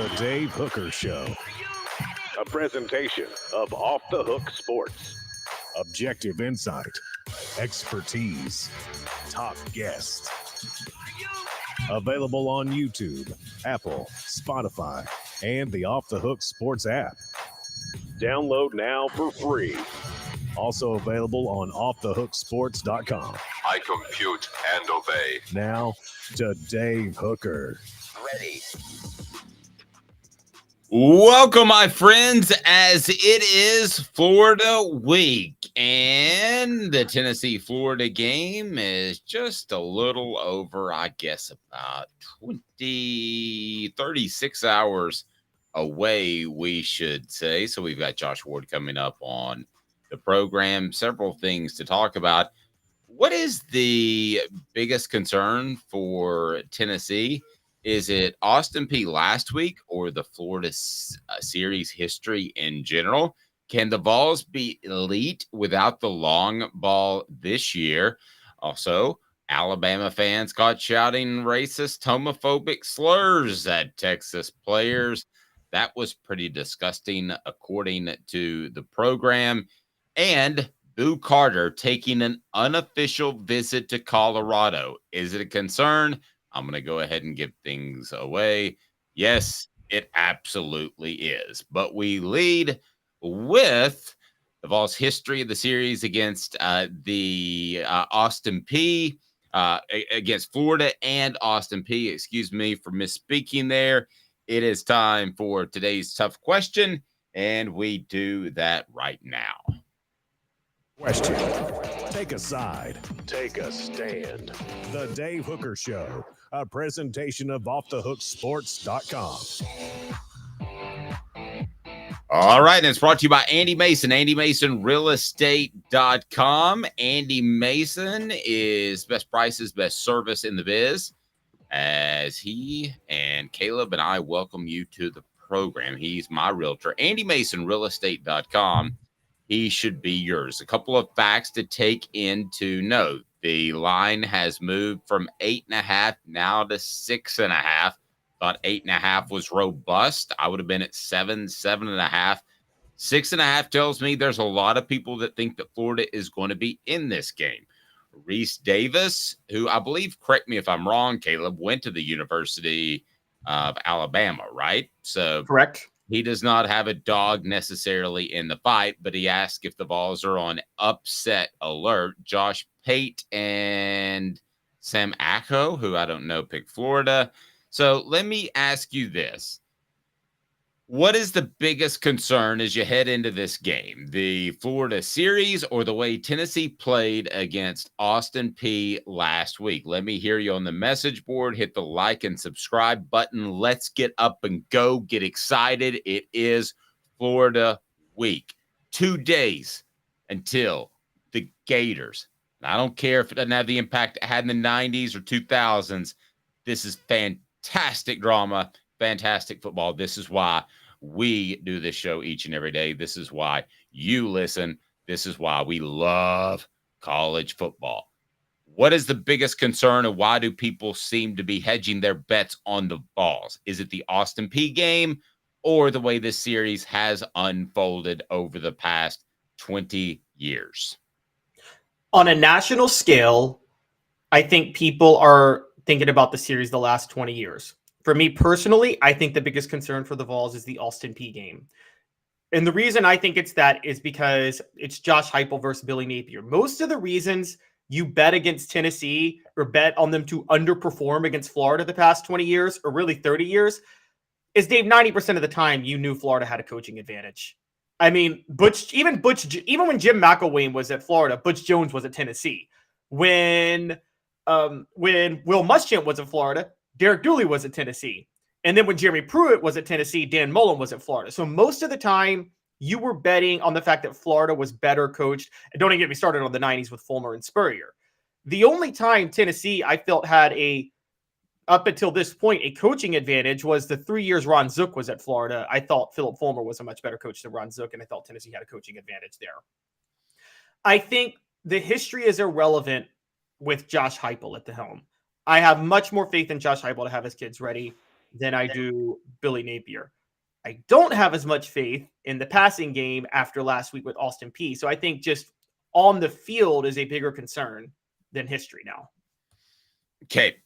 The Dave Hooker Show. A presentation of Off the Hook Sports. Objective insight, expertise, top guests. Available on YouTube, Apple, Spotify, and the Off the Hook Sports app. Download now for free. Also available on offthehooksports.com. I compute and obey. Now to Dave Hooker. Ready. Welcome, my friends, as it is Florida week, and the Tennessee-Florida game is just a little over, I guess, about 36 hours away, we should say. So we've got Josh Ward coming up on the program. Several things to talk about. What is the biggest concern for Tennessee? Is it Austin Peay last week or the Florida series history in general? Can the Vols be elite without the long ball this year? Also, Alabama fans caught shouting racist, homophobic slurs at Texas players. That was pretty disgusting, according to the program. And Boo Carter taking an unofficial visit to Colorado. Is it a concern? I'm going to go ahead and give things away. Yes, it absolutely is. But we lead with the Vols' history of the series against the Austin Peay, against Florida and Austin Peay. Excuse me for misspeaking there. It is time for today's tough question, and we do that right now. Question. Take a side. Take a stand. The Dave Hooker Show, a presentation of offthehooksports.com. All right, and it's brought to you by Andy Mason, AndyMasonRealEstate.com. Andy Mason is best prices, best service in the biz. As he and Caleb and I welcome you to the program. He's my realtor, AndyMasonRealEstate.com. He should be yours. A couple of facts to take into note. The line has moved from 8.5 now to 6.5. Thought 8.5 was robust. I would have been at 7.5. 6.5 tells me there's a lot of people that think that Florida is going to be in this game. Reese Davis, who I believe, correct me if I'm wrong, Caleb, went to the University of Alabama, right? So correct. He does not have a dog necessarily in the fight, but he asked if the Vols are on upset alert. Josh Pate and Sam Acho, who I don't know, picked Florida. So let me ask you this. What is the biggest concern as you head into this game? The Florida series or the way Tennessee played against Austin Peay last week? Let me hear you on the message board. Hit the like and subscribe button. Let's get up and go. Get excited. It is Florida week. 2 days until the Gators. And I don't care if it doesn't have the impact it had in the 90s or 2000s. This is fantastic drama, fantastic football. This is why we do this show each and every day. This is why you listen. This is why we love college football. What is the biggest concern, and why do people seem to be hedging their bets on the Vols? Is it the Austin Peay game or the way this series has unfolded over the past 20 years? On a national scale, I think people are thinking about the series the last 20 years. For me personally, I think the biggest concern for the Vols is the Austin Peay game. And the reason I think it's that is because it's Josh Heupel versus Billy Napier. Most of the reasons you bet against Tennessee or bet on them to underperform against Florida the past 20 years, or really 30 years, is, Dave, 90% of the time you knew Florida had a coaching advantage. I mean, even when Jim McElwain was at Florida, Butch Jones was at Tennessee. When Will Muschamp was at Florida, Derek Dooley was at Tennessee. And then when Jeremy Pruitt was at Tennessee, Dan Mullen was at Florida. So most of the time, you were betting on the fact that Florida was better coached. And don't even get me started on the 90s with Fulmer and Spurrier. The only time Tennessee, I felt, had up until this point, a coaching advantage was the 3 years Ron Zook was at Florida. I thought Philip Fulmer was a much better coach than Ron Zook, and I thought Tennessee had a coaching advantage there. I think the history is irrelevant with Josh Heupel at the helm. I have much more faith in Josh Heupel to have his kids ready. than I do Billy Napier. I don't have as much faith in the passing game after last week with Austin Peay. So I think just on the field is a bigger concern than history now. Okay.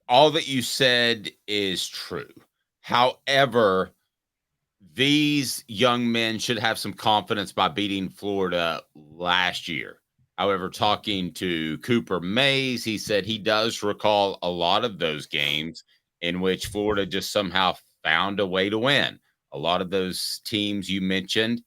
All that you said is true. However, these young men should have some confidence by beating Florida last year. However, talking to Cooper Mays, he said he does recall a lot of those games in which Florida just somehow found a way to win. A lot of those teams you mentioned,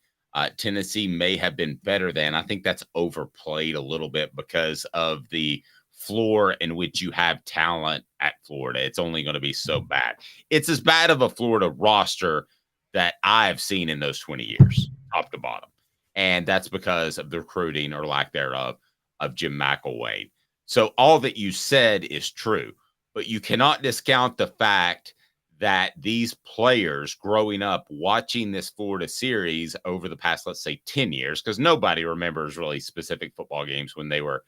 Tennessee may have been better than. I think that's overplayed a little bit because of the floor in which you have talent at Florida. It's only going to be so bad. It's as bad of a Florida roster that I've seen in those 20 years, top to bottom. And that's because of the recruiting or lack thereof of Jim McElwain. So all that you said is true, but you cannot discount the fact that these players growing up watching this Florida series over the past, let's say 10 years, because nobody remembers really specific football games when they were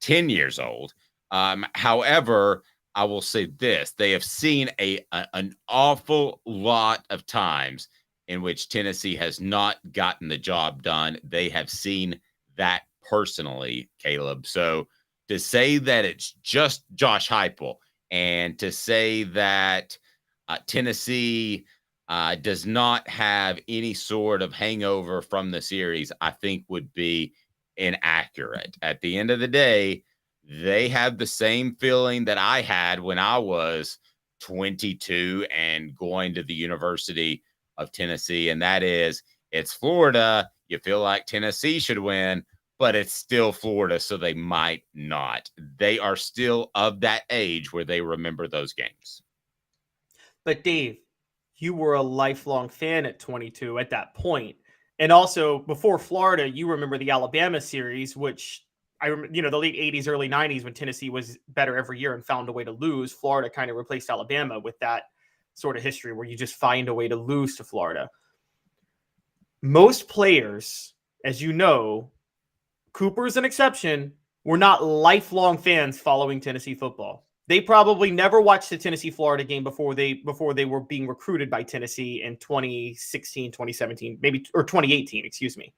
10 years old. However, I will say this, they have seen an awful lot of times in which Tennessee has not gotten the job done. They have seen that personally, Caleb. So to say that it's just Josh Heupel and to say that Tennessee does not have any sort of hangover from the series, I think would be inaccurate. At the end of the day, they have the same feeling that I had when I was 22 and going to the University of Tennessee, and that is, it's Florida. You feel like Tennessee should win, but it's still Florida, so they might not. They are still of that age where they remember those games. But Dave, you were a lifelong fan at 22 at that point. And also before Florida, you remember the Alabama series, which I remember, the late 80s, early 90s when Tennessee was better every year and found a way to lose. Florida kind of replaced Alabama with that sort of history where you just find a way to lose to Florida. Most players, as you know, Cooper's an exception, were not lifelong fans following Tennessee football. They probably never watched the Tennessee-Florida game before they were being recruited by Tennessee in 2016, 2017, maybe, or 2018, excuse me.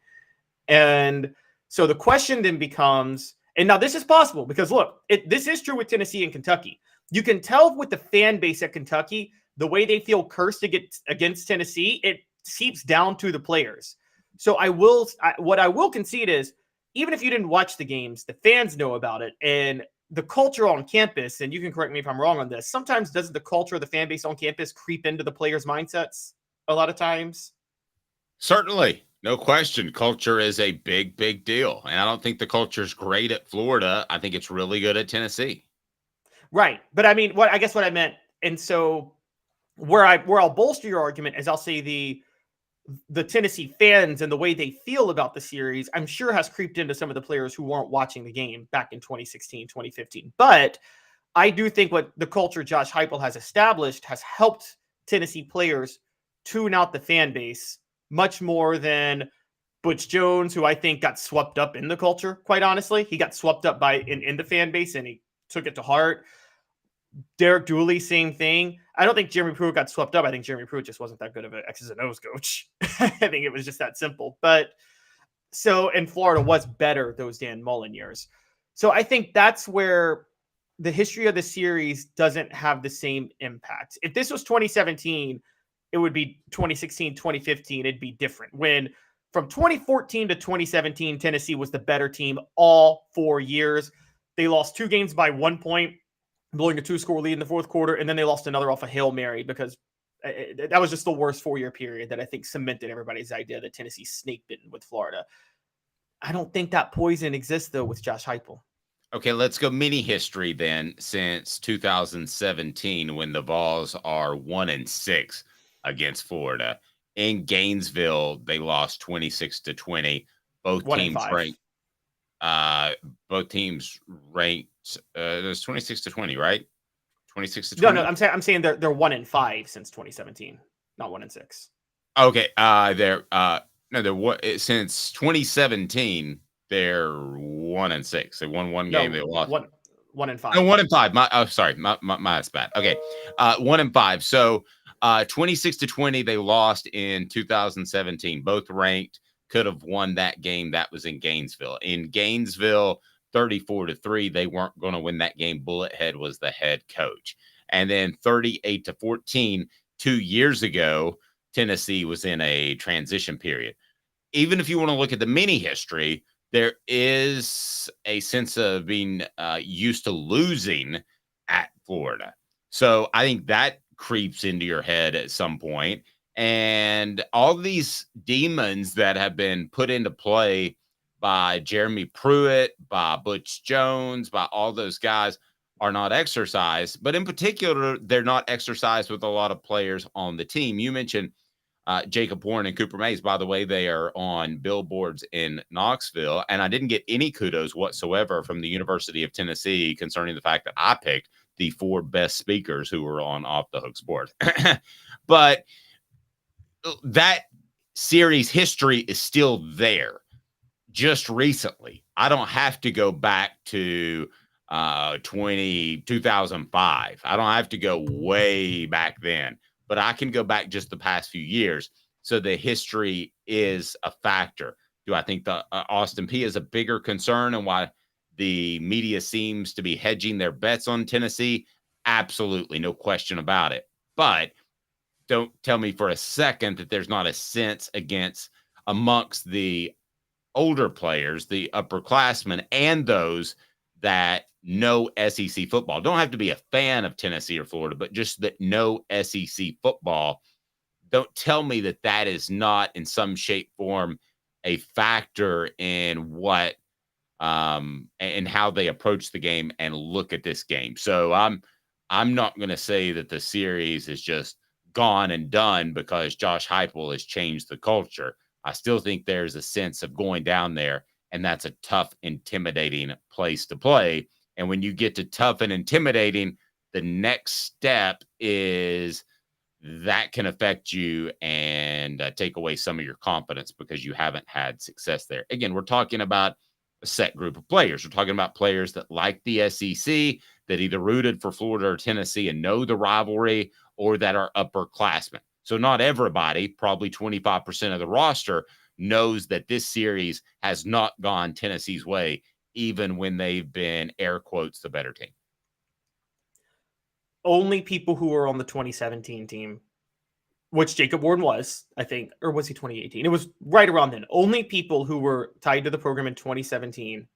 And so the question then becomes, and now this is possible because look, this is true with Tennessee and Kentucky. You can tell with the fan base at Kentucky, the way they feel cursed against Tennessee, it seeps down to the players. So what I will concede is, even if you didn't watch the games, the fans know about it. And the culture on campus, and you can correct me if I'm wrong on this, sometimes doesn't the culture of the fan base on campus creep into the players' mindsets a lot of times? Certainly. No question. Culture is a big, big deal. And I don't think the culture is great at Florida. I think it's really good at Tennessee. Right. But I mean, what I meant, and so where I'll bolster your argument is I'll say the Tennessee fans and the way they feel about the series, I'm sure has creeped into some of the players who weren't watching the game back in 2016, 2015. But I do think what the culture Josh Heupel has established has helped Tennessee players tune out the fan base much more than Butch Jones, who I think got swept up in the culture, quite honestly. He got swept up in the fan base and he took it to heart. Derek Dooley, same thing. I don't think Jeremy Pruitt got swept up. I think Jeremy Pruitt just wasn't that good of an X's and O's coach. I think it was just that simple. But so, and Florida was better those Dan Mullen years. So I think that's where the history of the series doesn't have the same impact. If this was 2017, it would be 2016, 2015. It'd be different. When from 2014 to 2017, Tennessee was the better team all 4 years. They lost 2 games by 1 point, blowing a 2-score lead in the fourth quarter, and then they lost another off a Hail Mary because that was just the worst 4-year period that I think cemented everybody's idea that Tennessee's snake bitten with Florida. I don't think that poison exists, though, with Josh Heupel. Okay, let's go mini history then since 2017 when the Vols are 1-6 against Florida. In Gainesville, they lost 26-20. Both teams ranked. Both teams ranked. It was 26-20, right? 26-20. No, I'm saying they're 1-5 since 2017, not 1-6. Okay, they're since 2017 they're 1-6. They won one game. They lost 1-5. No, 1-5. Sorry, my that's bad. Okay, 1-5. So 26-20, they lost in 2017. Both ranked, could have won that game. That was in Gainesville. In Gainesville, 34-3, they weren't going to win that game. Bullethead was the head coach. And then 38-14, 2 years ago, Tennessee was in a transition period. Even if you want to look at the mini history, there is a sense of being used to losing at Florida. So I think that creeps into your head at some point. And all these demons that have been put into play by Jeremy Pruitt, by Butch Jones, by all those guys are not exercised. But in particular, they're not exercised with a lot of players on the team. You mentioned Jacob Warren and Cooper Mays. By the way, they are on billboards in Knoxville. And I didn't get any kudos whatsoever from the University of Tennessee concerning the fact that I picked the 4 best speakers who were on Off the Hook Sports. But that series history is still there. Just recently, I don't have to go back to 2005. I don't have to go way back then, but I can go back just the past few years. So the history is a factor. Do I think the Austin Peay is a bigger concern and why the media seems to be hedging their bets on Tennessee? Absolutely, no question about it. But don't tell me for a second that there's not a sense amongst the older players, the upperclassmen, and those that know SEC football. Don't have to be a fan of Tennessee or Florida, but just that know SEC football. Don't tell me that that is not in some shape, form, a factor in what and how they approach the game and look at this game. So I'm not going to say that the series is just gone and done because Josh Heupel has changed the culture. I still think there's a sense of going down there, and that's a tough, intimidating place to play. And when you get to tough and intimidating, the next step is that can affect you and take away some of your confidence because you haven't had success there. Again, we're talking about a set group of players. We're talking about players that like the SEC, that either rooted for Florida or Tennessee and know the rivalry, or that are upperclassmen. So not everybody, probably 25% of the roster, knows that this series has not gone Tennessee's way, even when they've been, air quotes, the better team. Only people who were on the 2017 team, which Jacob Warren was, I think, or was he 2018? It was right around then. Only people who were tied to the program in 2017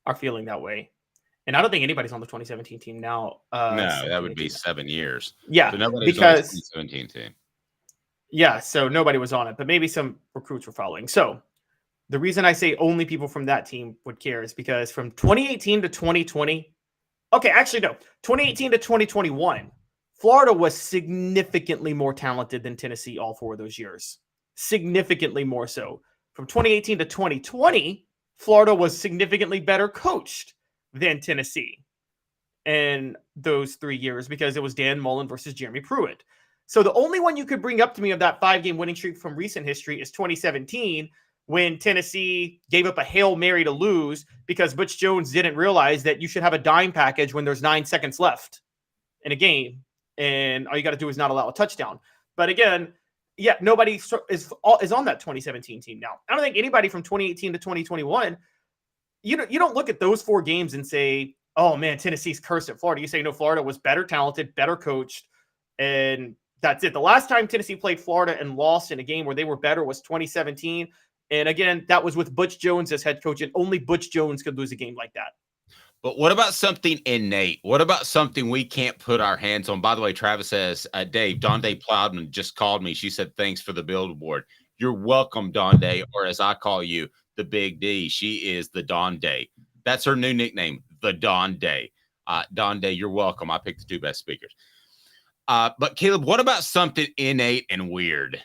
are feeling that way. And I don't think anybody's on the 2017 team now. No, that would be 7 years. Yeah, so nobody's on the 2017 team. Yeah, so nobody was on it, but maybe some recruits were following. So the reason I say only people from that team would care is because from 2018 to 2020, okay, actually no, 2018 to 2021, Florida was significantly more talented than Tennessee all 4 of those years. Significantly more so. From 2018 to 2020, Florida was significantly better coached than Tennessee in those 3 years because it was Dan Mullen versus Jeremy Pruitt. So the only one you could bring up to me of that 5-game winning streak from recent history is 2017, when Tennessee gave up a Hail Mary to lose because Butch Jones didn't realize that you should have a dime package when there's 9 seconds left in a game, and all you got to do is not allow a touchdown. But again, yeah, nobody is on that 2017 team now. I don't think anybody from 2018 to 2021, you don't look at those 4 games and say, oh man, Tennessee's cursed at Florida. You say, no, Florida was better talented, better coached, and that's it. The last time Tennessee played Florida and lost in a game where they were better was 2017. And again, that was with Butch Jones as head coach, and only Butch Jones could lose a game like that. But what about something innate? What about something we can't put our hands on? By the way, Travis says, Dave, Donde Plowden just called me. She said, thanks for the billboard. You're welcome, Donde, or as I call you, the Big D. She is the Donde. That's her new nickname, the Donde. Donde, you're welcome. I picked the 2 best speakers. But Caleb, what about something innate and weird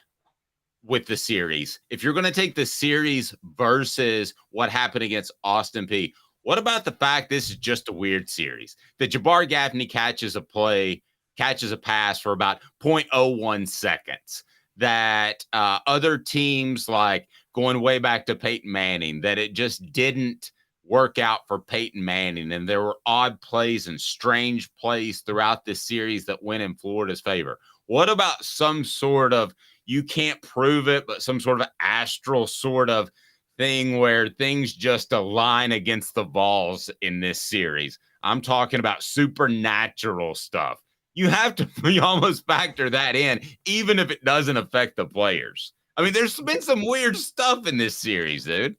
with the series? If you're going to take the series versus what happened against Austin Peay, what about the fact this is just a weird series? That Jabbar Gaffney catches a pass for about 0.01 seconds. That other teams, like going way back to Peyton Manning, that it just didn't work out for Peyton Manning, and there were odd plays and strange plays throughout this series that went in Florida's favor. What about some sort of, you can't prove it, but some sort of astral sort of thing where things just align against the Vols in this series? I'm talking about supernatural stuff. You have to almost factor that in, even if it doesn't affect the players. I mean, there's been some weird stuff in this series, dude.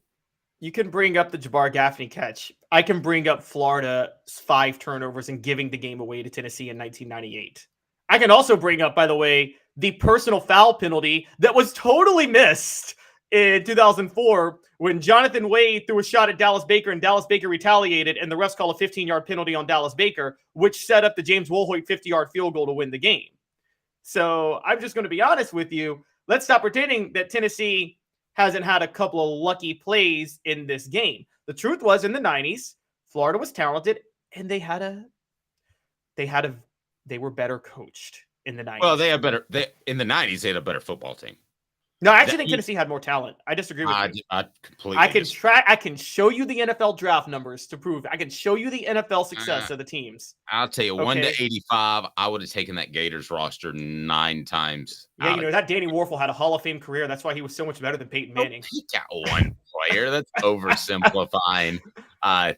You can bring up the Jabbar Gaffney catch. I can bring up Florida's 5 turnovers and giving the game away to Tennessee in 1998. I can also bring up, by the way, the personal foul penalty that was totally missed in 2004 when Jonathan Wade threw a shot at Dallas Baker and Dallas Baker retaliated, and the refs called a 15-yard penalty on Dallas Baker, which set up the James Woolhoit 50-yard field goal to win the game. So I'm just going to be honest with you. Let's stop pretending that Tennessee hasn't had a couple of lucky plays in this game. The truth was, in the 90s, Florida was talented, and they were better coached in the 90s. Well, in the 90s, they had a better football team. No, I actually think Tennessee had more talent. I disagree with you. I completely I can show you the NFL draft numbers to prove it. I can show you the NFL success of the teams. I'll tell you, 1-85, I would have taken that Gators roster 9 times. Yeah, that Danny Warfel had a Hall of Fame career. That's why he was so much better than Peyton Manning. He got one player. That's oversimplifying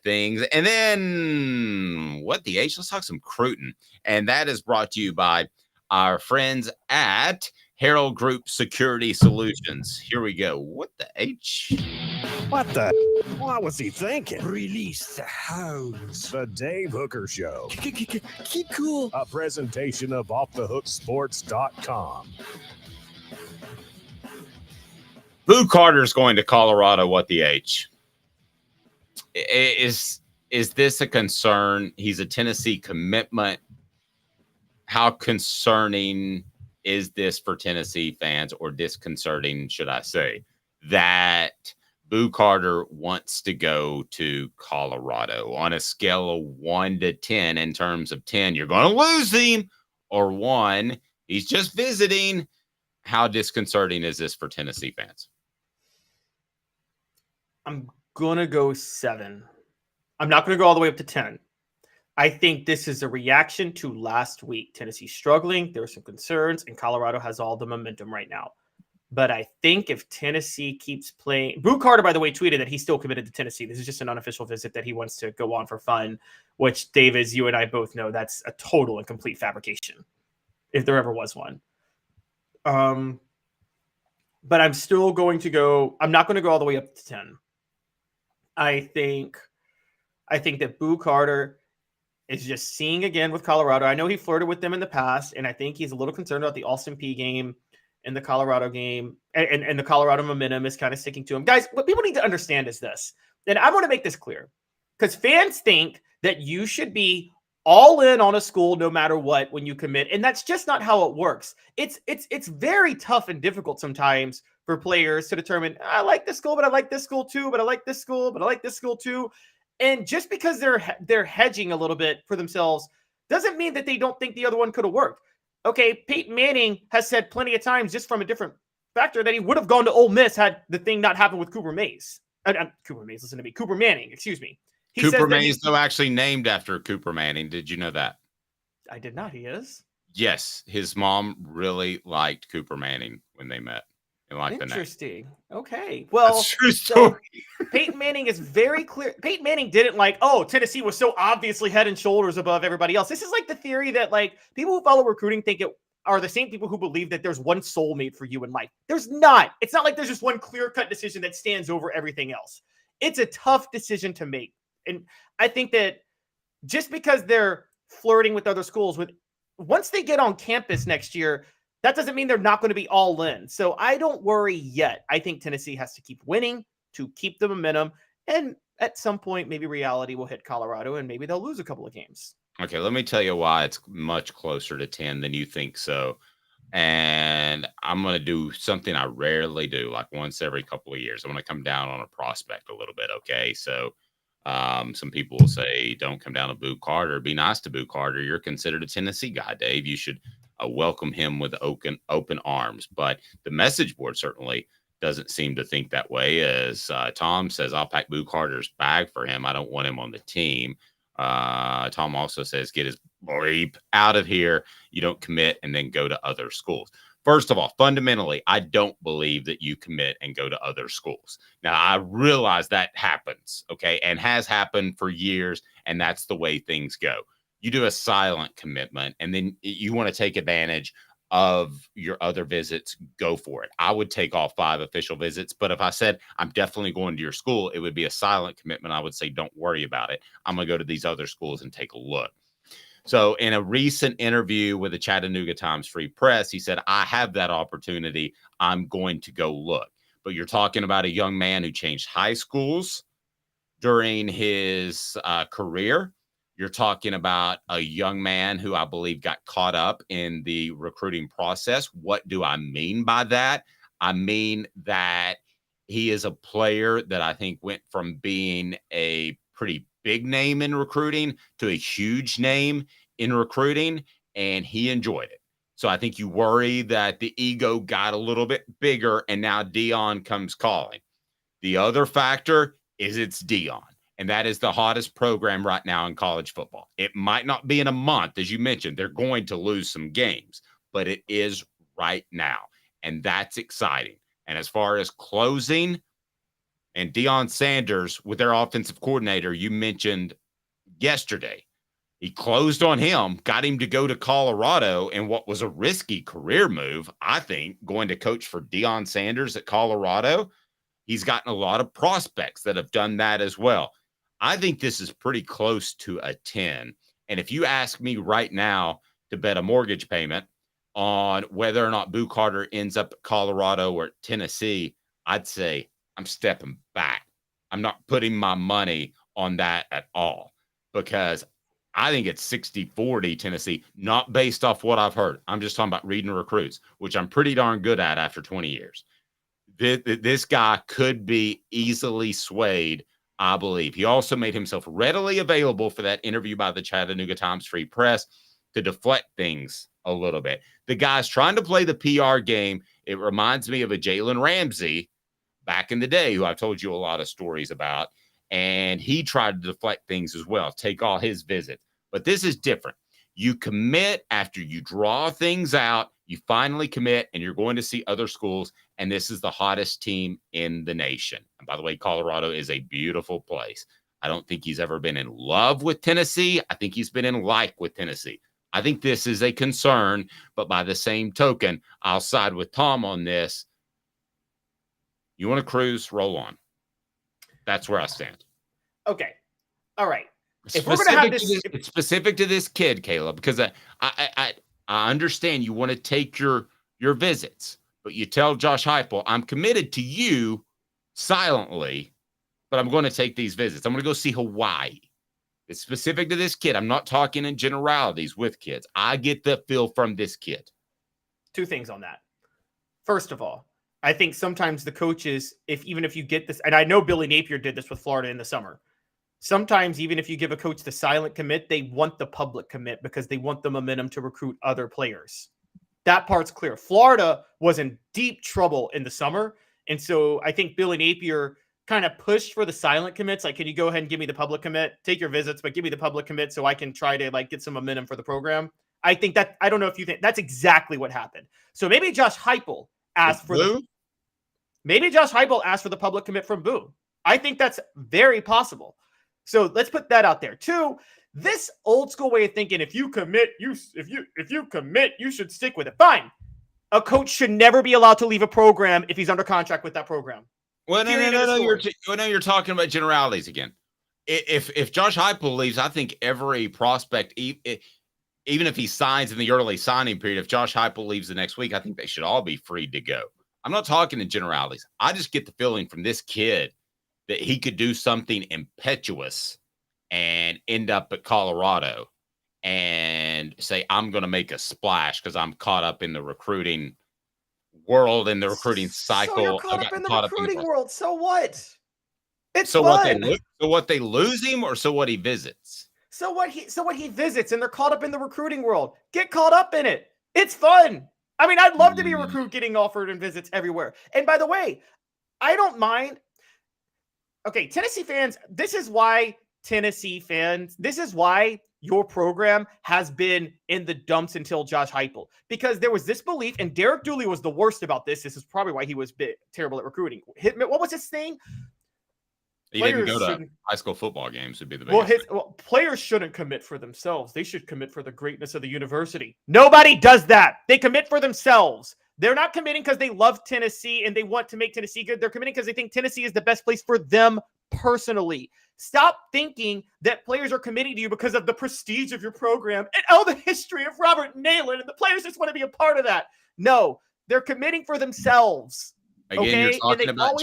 things. And then what the H? Let's talk some Cruton. And that is brought to you by our friends at Herald Group Security Solutions. Here we go. What the H? What the? What was he thinking? Release the hounds. The Dave Hooker Show. Keep cool. A presentation of offthehooksports.com. Boo Carter's going to Colorado. What the H? Is this a concern? He's a Tennessee commitment. How concerning is this for Tennessee fans, or disconcerting, should I say, that Boo Carter wants to go to Colorado? On a scale of 1 to 10, in terms of 10, you're going to lose him, or 1, he's just visiting. How disconcerting is this for Tennessee fans? I'm going to go 7. I'm not going to go all the way up to 10. I think this is a reaction to last week. Tennessee struggling. There were some concerns, and Colorado has all the momentum right now. But I think if Tennessee keeps playing... Boo Carter, by the way, tweeted that he's still committed to Tennessee. This is just an unofficial visit that he wants to go on for fun, which, Dave, as you and I both know, that's a total and complete fabrication, if there ever was one. But I'm still going to go... I'm not going to go all the way up to 10. I think that Boo Carter is just seeing again with Colorado. I know he flirted with them in the past, and I think he's a little concerned about the Austin Peay game and the Colorado game, and the Colorado momentum is kind of sticking to him. Guys, what people need to understand is this, and I want to make this clear, because fans think that you should be all in on a school no matter what when you commit, and that's just not how it works. It's very tough and difficult sometimes for players to determine, I like this school, but I like this school too, but I like this school, but I like this school too. And just because they're hedging a little bit for themselves doesn't mean that they don't think the other one could have worked. Okay, Peyton Manning has said plenty of times, just from a different factor, that he would have gone to Ole Miss had the thing not happened with Cooper Manning, excuse me. Cooper Manning is actually named after Cooper Manning. Did you know that? I did not. He is? Yes. His mom really liked Cooper Manning when they met. Interesting. Okay. Well, that's true story. So Peyton Manning is very clear. Peyton Manning didn't Tennessee was so obviously head and shoulders above everybody else. This is like the theory that people who follow recruiting think it are the same people who believe that there's one soulmate for you in life. There's not. It's not like there's just one clear-cut decision that stands over everything else. It's a tough decision to make. And I think that just because they're flirting with other schools, once they get on campus next year, that doesn't mean they're not going to be all in. So I don't worry yet. I think Tennessee has to keep winning to keep the momentum. And at some point, maybe reality will hit Colorado and maybe they'll lose a couple of games. Okay, let me tell you why it's much closer to 10 than you think so. And I'm going to do something I rarely do, like once every couple of years. I'm going to come down on a prospect a little bit, okay? So some people will say, don't come down to Boo Carter. Be nice to Boo Carter. You're considered a Tennessee guy, Dave. You should welcome him with open arms. But the message board certainly doesn't seem to think that way. As Tom says, I'll pack Boo Carter's bag for him. I don't want him on the team. Tom also says, get his bleep out of here. You don't commit and then go to other schools. First of all, fundamentally, I don't believe that you commit and go to other schools. Now, I realize that happens, okay, and has happened for years, and that's the way things go. You do a silent commitment, and then you want to take advantage of your other visits, go for it. I would take all 5 official visits, but if I said I'm definitely going to your school, it would be a silent commitment. I would say, don't worry about it. I'm going to go to these other schools and take a look. So in a recent interview with the Chattanooga Times Free Press, he said, I have that opportunity. I'm going to go look. But you're talking about a young man who changed high schools during his career. You're talking about a young man who I believe got caught up in the recruiting process. What do I mean by that? I mean that he is a player that I think went from being a pretty big name in recruiting to a huge name in recruiting, and he enjoyed it. So I think you worry that the ego got a little bit bigger, and now Deion comes calling. The other factor is it's Deion, and that is the hottest program right now in college football. It might not be in a month, as you mentioned. They're going to lose some games, but it is right now, and that's exciting. And as far as closing, and Deion Sanders with their offensive coordinator, you mentioned yesterday, he closed on him, got him to go to Colorado in what was a risky career move, I think, going to coach for Deion Sanders at Colorado. He's gotten a lot of prospects that have done that as well. I think this is pretty close to a 10. And if you ask me right now to bet a mortgage payment on whether or not Boo Carter ends up at Colorado or at Tennessee, I'd say I'm stepping back. I'm not putting my money on that at all, because I think it's 60-40 Tennessee, not based off what I've heard. I'm just talking about reading recruits, which I'm pretty darn good at after 20 years. This guy could be easily swayed, I believe. He also made himself readily available for that interview by the Chattanooga Times Free Press to deflect things a little bit. The guy's trying to play the PR game. It reminds me of a Jalen Ramsey back in the day, who I've told you a lot of stories about, and he tried to deflect things as well, take all his visits. But this is different. You commit after you draw things out, you finally commit, and you're going to see other schools, and this is the hottest team in the nation. And by the way, Colorado is a beautiful place. I don't think he's ever been in love with Tennessee. I think he's been in like with Tennessee. I think this is a concern, but by the same token, I'll side with Tom on this. You want to cruise, roll on. That's where I stand. Okay. All right. If we're going to have this, it's specific to this kid, Caleb, because I understand you want to take your visits, but you tell Josh Heupel, I'm committed to you silently, but I'm going to take these visits. I'm going to go see Hawaii. It's specific to this kid. I'm not talking in generalities with kids. I get the feel from this kid. 2 things on that. First of all, I think sometimes the coaches, even if you get this, and I know Billy Napier did this with Florida in the summer. Sometimes, even if you give a coach the silent commit, they want the public commit because they want the momentum to recruit other players. That part's clear. Florida was in deep trouble in the summer. And so I think Billy Napier kind of pushed for the silent commits. Like, can you go ahead and give me the public commit? Take your visits, but give me the public commit so I can try to get some momentum for the program. I think that, I don't know if you think that's exactly what happened. So maybe Josh Heupel asked for the public commit from Boo. I think that's very possible. So let's put that out there. 2, this old school way of thinking, if you commit, you should stick with it. Fine. A coach should never be allowed to leave a program if he's under contract with that program. Well, no, you're talking about generalities again. If Josh Heupel leaves, I think every prospect, even if he signs in the early signing period, if Josh Heupel leaves the next week, I think they should all be free to go. I'm not talking in generalities. I just get the feeling from this kid that he could do something impetuous and end up at Colorado and say, I'm going to make a splash because I'm caught up in the recruiting world and the recruiting cycle. So you're caught up in the recruiting world. So what? It's so fun. What they lose him, or so what he visits? So what he visits, and they're caught up in the recruiting world. Get caught up in it. It's fun. I mean, I'd love to be a recruit getting offered and visits everywhere. And by the way, I don't mind. Okay, Tennessee fans, this is why your program has been in the dumps until Josh Heupel, because there was this belief, and Derek Dooley was the worst about this. This is probably why he was terrible at recruiting. What was his thing? He didn't go to high school football games would be the biggest players shouldn't commit for themselves. They should commit for the greatness of the university. Nobody does that. They commit for themselves. They're not committing because they love Tennessee and they want to make Tennessee good. They're committing because they think Tennessee is the best place for them personally. Stop thinking that players are committing to you because of the prestige of your program and the history of Robert Nayland, and the players just want to be a part of that. No, they're committing for themselves. Again, you're talking about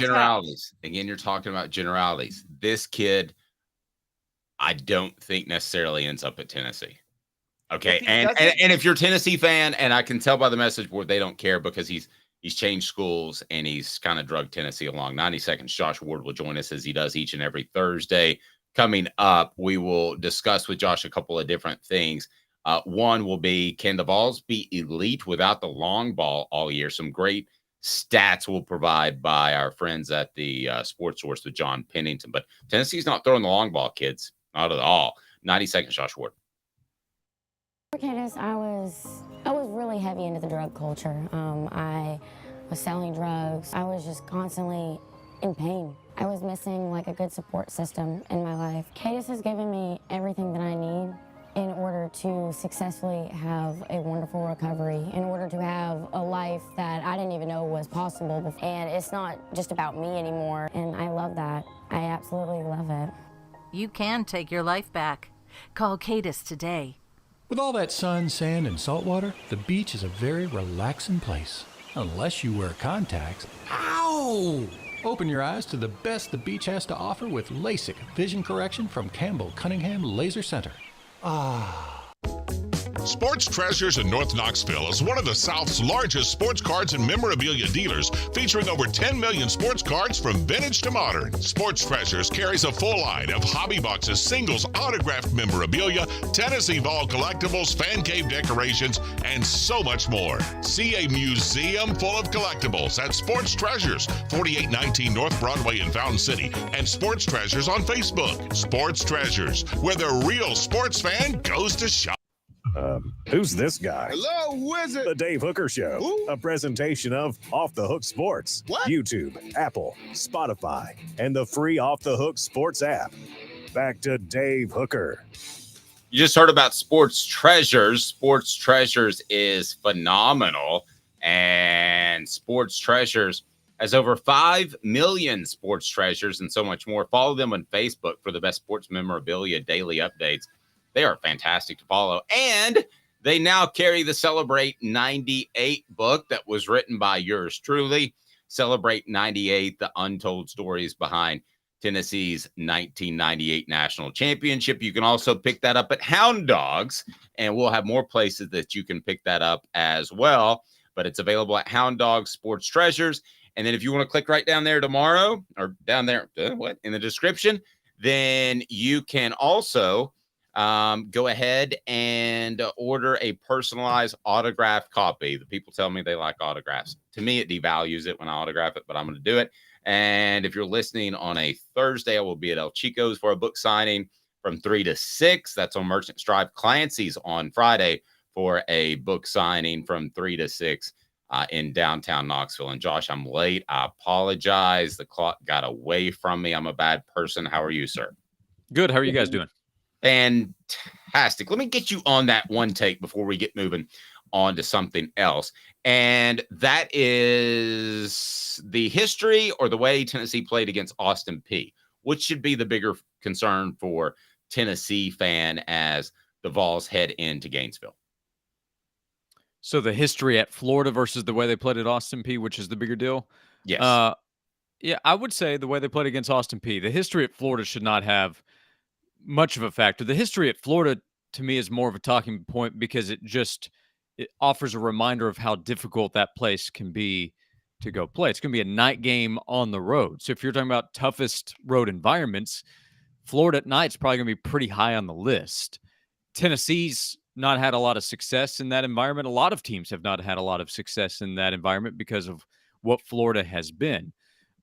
generalities. This kid, I don't think necessarily ends up at Tennessee. Okay. And if you're a Tennessee fan, and I can tell by the message board, they don't care because he's changed schools and he's kind of drugged Tennessee along. 90 seconds. Josh Ward will join us as he does each and every Thursday. Coming up, we will discuss with Josh a couple of different things. One will be, can the Vols be elite without the long ball all year? Some great stats will provide by our friends at the Sports Source with John Pennington. But Tennessee's not throwing the long ball, kids. Not at all. 90 seconds, Josh Ward. Gators, I was really heavy into the drug culture. I was selling drugs. I was just constantly in pain. I was missing like a good support system in my life. Gators has given me everything that I need in order to successfully have a wonderful recovery, in order to have a life that I didn't even know was possible before. And it's not just about me anymore, and I love that. I absolutely love it. You can take your life back. Call Gators today. With all that sun, sand, and salt water, the beach is a very relaxing place. Unless you wear contacts. Ow! Open your eyes to the best the beach has to offer with LASIK vision correction from Campbell Cunningham Laser Center. Sports Treasures in North Knoxville is one of the South's largest sports cards and memorabilia dealers, featuring over 10 million sports cards from vintage to modern. Sports Treasures carries a full line of hobby boxes, singles, autographed memorabilia, Tennessee Vol collectibles, fan cave decorations, and so much more. See a museum full of collectibles at Sports Treasures, 4819 North Broadway in Fountain City, and Sports Treasures on Facebook. Sports Treasures, where the real sports fan goes to shop. Who's this guy? Hello, wizard. The Dave Hooker Show, Who? a presentation of Off the Hook Sports, What? YouTube, Apple, Spotify, and the free Off the Hook Sports app. Back to Dave Hooker. You just heard about Sports Treasures. Sports Treasures is phenomenal, and Sports Treasures has over 5 million sports treasures and so much more. Follow them on Facebook for the best sports memorabilia daily updates. They are fantastic to follow. And they now carry the Celebrate 98 book that was written by yours truly. Celebrate 98, the untold stories behind Tennessee's 1998 national championship. You can also pick that up at Hound Dogs, and we'll have more places that you can pick that up as well. But it's available at Hound Dogs Sports Treasures. And then if you want to click right down there tomorrow, or down there, in the description, then you can also go ahead and order a personalized autographed copy. The people tell me they like autographs. To me, it devalues it when I autograph it, but I'm going to do it. And if you're listening on a Thursday, I will be at El Chico's for a book signing from 3 to 6. That's on Merchants Drive. Clancy's on Friday for a book signing from 3 to 6 in downtown Knoxville. And Josh, I'm late. I apologize. The clock got away from me. I'm a bad person. How are you, sir? Good. How are you guys doing? Fantastic. Let me get you on that one take before we get moving on to something else. And that is the history or the way Tennessee played against Austin Peay. Which should be the bigger concern for Tennessee fan as the Vols head into Gainesville? So the history at Florida versus the way they played at Austin Peay, which is the bigger deal? Yes. Yeah, I would say the way they played against Austin Peay. The history at Florida should not have much of a factor. The history at Florida, to me, is more of a talking point because it offers a reminder of how difficult that place can be to go play. It's going to be a night game on the road. So if you're talking about toughest road environments, Florida at night is probably going to be pretty high on the list. Tennessee's not had a lot of success in that environment. A lot of teams have not had a lot of success in that environment because of what Florida has been.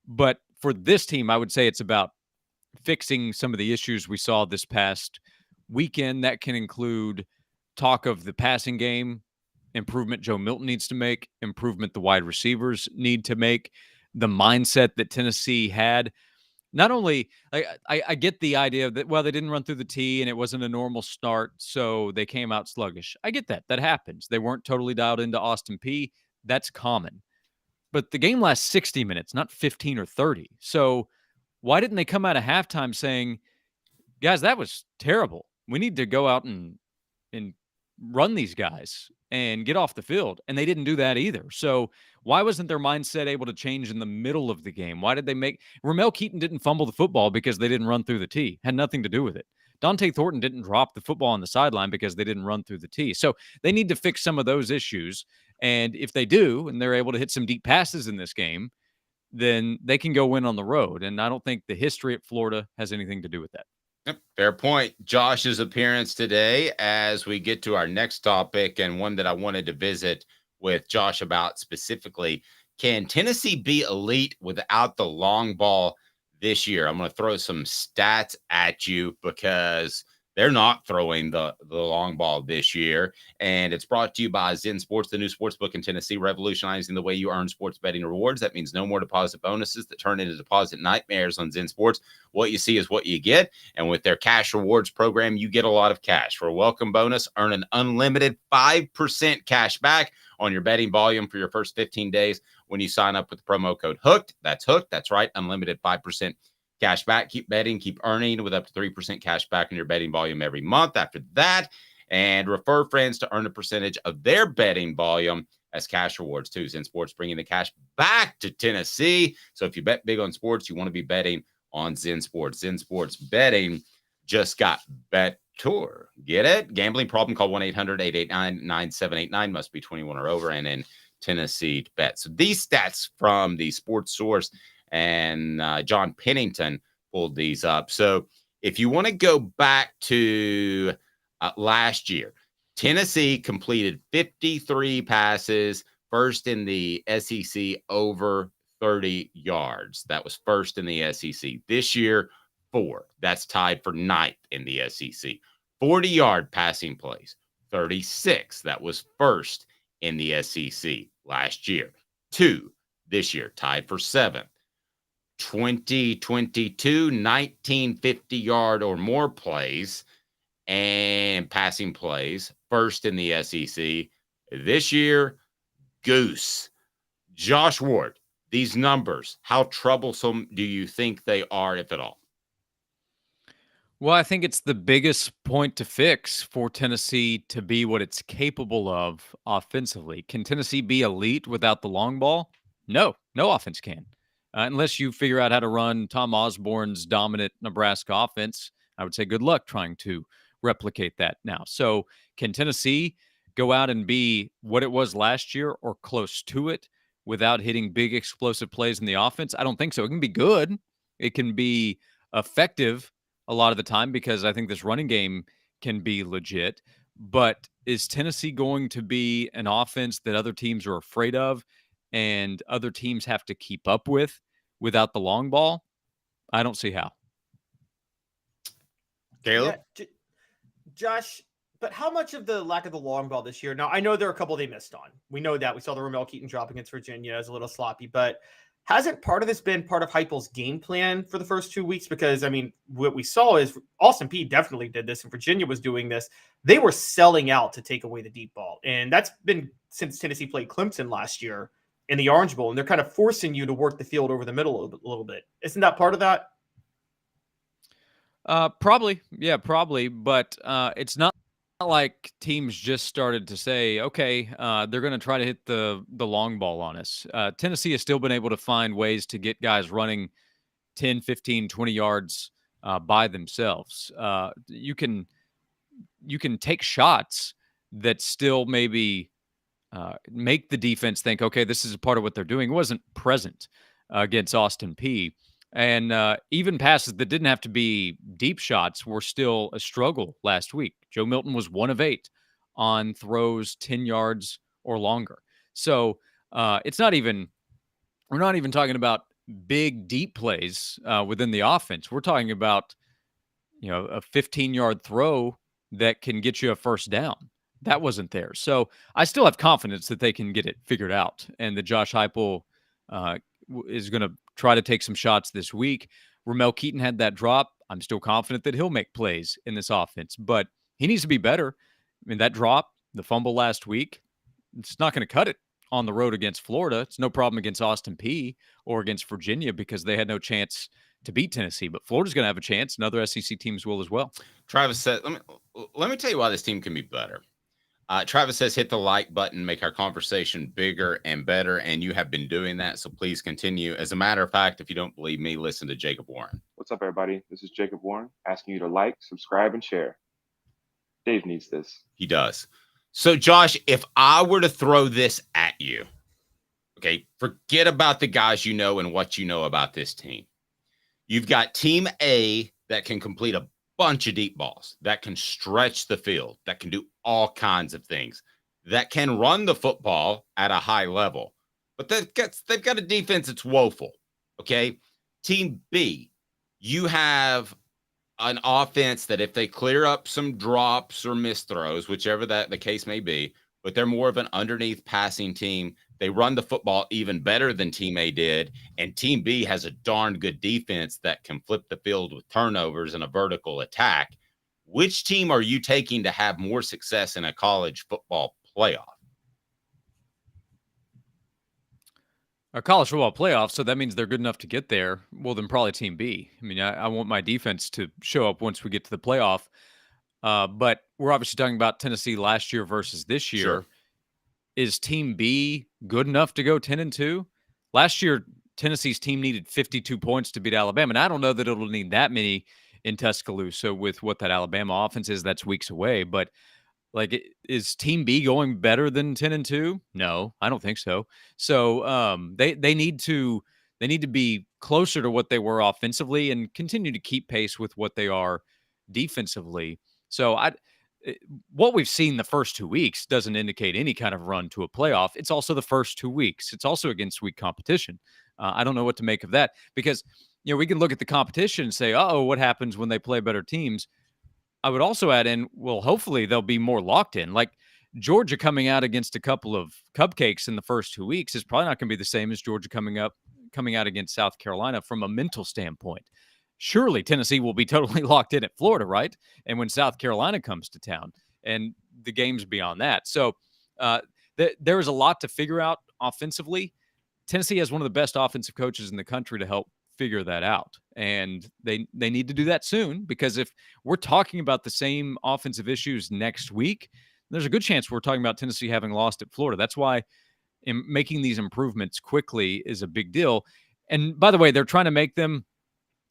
But for this team, I would say it's about fixing some of the issues we saw this past weekend. That can include talk of the passing game, improvement Joe Milton needs to make, improvement the wide receivers need to make, the mindset that Tennessee had. Not only, I get the idea that, well, they didn't run through the tee and it wasn't a normal start, so they came out sluggish. I get that. That happens. They weren't totally dialed into Austin Peay. That's common. But the game lasts 60 minutes, not 15 or 30. So why didn't they come out of halftime saying, guys, that was terrible. We need to go out and run these guys and get off the field. And they didn't do that either. So why wasn't their mindset able to change in the middle of the game? Why did they make Ramel Keaton didn't fumble the football because they didn't run through the tee? Had nothing to do with it. Dante Thornton didn't drop the football on the sideline because they didn't run through the tee. So they need to fix some of those issues. And if they do, and they're able to hit some deep passes in this game, then they can go win on the road. And I don't think the history at Florida has anything to do with that. Yep, fair point. Josh's appearance today as we get to our next topic, and one that I wanted to visit with Josh about specifically. Can Tennessee be elite without the long ball this year? I'm going to throw some stats at you because they're not throwing the long ball this year. And it's brought to you by Zen Sports, the new sports book in Tennessee, revolutionizing the way you earn sports betting rewards. That means no more deposit bonuses that turn into deposit nightmares on Zen Sports. What you see is what you get. And with their cash rewards program, you get a lot of cash. For a welcome bonus, earn an unlimited 5% cash back on your betting volume for your first 15 days when you sign up with the promo code HOOKED. That's HOOKED. That's right. Unlimited 5% cash back. Keep betting, keep earning with up to 3% cash back on your betting volume every month after that. And refer friends to earn a percentage of their betting volume as cash rewards too. Zen Sports bringing the cash back to Tennessee. So if you bet big on sports, you want to be betting on Zen Sports. Zen Sports betting just got better. Get it? Gambling problem? Call 1-800-889-9789. Must be 21 or over and in Tennessee to bet. So these stats from the Sports Source and John Pennington pulled these up. So if you want to go back to last year, Tennessee completed 53 passes, first in the SEC over 30 yards. That was first in the SEC. This year, 4. That's tied for 9th in the SEC. 40-yard passing plays, 36. That was first in the SEC last year. 2 this year, tied for 7th. 2022, 19 50-yard or more plays and passing plays, first in the SEC. This year, Goose. Josh Ward, these numbers, how troublesome do you think they are, if at all? Well, I think it's the biggest point to fix for Tennessee to be what it's capable of offensively. Can Tennessee be elite without the long ball? No offense can. Unless you figure out how to run Tom Osborne's dominant Nebraska offense, I would say good luck trying to replicate that now. So can Tennessee go out and be what it was last year or close to it without hitting big explosive plays in the offense? I don't think so. It can be good. It can be effective a lot of the time because I think this running game can be legit. But is Tennessee going to be an offense that other teams are afraid of and other teams have to keep up with without the long ball? I don't see how. Caleb? Yeah, Josh, but how much of the lack of the long ball this year? Now, I know there are a couple they missed on. We know that. We saw the Ramel Keaton drop against Virginia as a little sloppy, but hasn't part of this been part of Heupel's game plan for the first 2 weeks? Because, I mean, what we saw is Austin Peay definitely did this, and Virginia was doing this. They were selling out to take away the deep ball, and that's been since Tennessee played Clemson last year in the Orange Bowl, and they're kind of forcing you to work the field over the middle a little bit. Isn't that part of that? Probably. Yeah, probably. But it's not like teams just started to say, okay, they're going to try to hit the long ball on us. Tennessee has still been able to find ways to get guys running 10, 15, 20 yards by themselves. You can take shots that still maybe make the defense think, okay, this is a part of what they're doing. It wasn't present against Austin Peay. And even passes that didn't have to be deep shots were still a struggle last week. Joe Milton was 1 of 8 on throws 10 yards or longer. So it's not even, we're not even talking about big, deep plays within the offense. We're talking about, a 15-yard throw that can get you a first down. That wasn't there. So I still have confidence that they can get it figured out and that Josh Heupel is going to try to take some shots this week. Ramel Keaton had that drop. I'm still confident that he'll make plays in this offense, but he needs to be better. I mean, that drop, the fumble last week, it's not going to cut it on the road against Florida. It's no problem against Austin Peay or against Virginia because they had no chance to beat Tennessee, but Florida's going to have a chance, and other SEC teams will as well. Travis said, let me tell you why this team can be better. Travis says, hit the like button, make our conversation bigger and better, and you have been doing that, so please continue. As a matter of fact, if you don't believe me, listen to Jacob Warren. What's up, everybody? This is Jacob Warren asking you to like, subscribe, and share. Dave needs this. He does. So, Josh, if I were to throw this at you, okay, forget about the guys you know and what you know about this team. You've got Team A that can complete a bunch of deep balls, that can stretch the field, that can do all kinds of things, that can run the football at a high level. But they've got a defense that's woeful, okay? Team B, you have an offense that if they clear up some drops or missed throws, whichever that the case may be, but they're more of an underneath passing team. They run the football even better than Team A did, and Team B has a darn good defense that can flip the field with turnovers and a vertical attack. Which team are you taking to have more success in a college football playoff? A college football playoff, so that means they're good enough to get there. Well, then probably Team B. I mean, I want my defense to show up once we get to the playoff. But we're obviously talking about Tennessee last year versus this year. Sure. Is Team B good enough to go 10-2? Last year, Tennessee's team needed 52 points to beat Alabama, and I don't know that it'll need that many in Tuscaloosa with what that Alabama offense is. That's weeks away. But, is Team B going better than 10-2? No, I don't think so. So they need to be closer to what they were offensively and continue to keep pace with what they are defensively. So what we've seen the first 2 weeks doesn't indicate any kind of run to a playoff. It's also the first 2 weeks. It's also against weak competition. I don't know what to make of that because, we can look at the competition and say, what happens when they play better teams? I would also add in, well, hopefully they'll be more locked in. Like Georgia coming out against a couple of cupcakes in the first 2 weeks is probably not going to be the same as Georgia coming out against South Carolina from a mental standpoint. Surely Tennessee will be totally locked in at Florida, right? And when South Carolina comes to town and the games beyond that. So there is a lot to figure out offensively. Tennessee has one of the best offensive coaches in the country to help figure that out. And they need to do that soon because if we're talking about the same offensive issues next week, there's a good chance we're talking about Tennessee having lost at Florida. That's why making these improvements quickly is a big deal. And by the way, they're trying to make them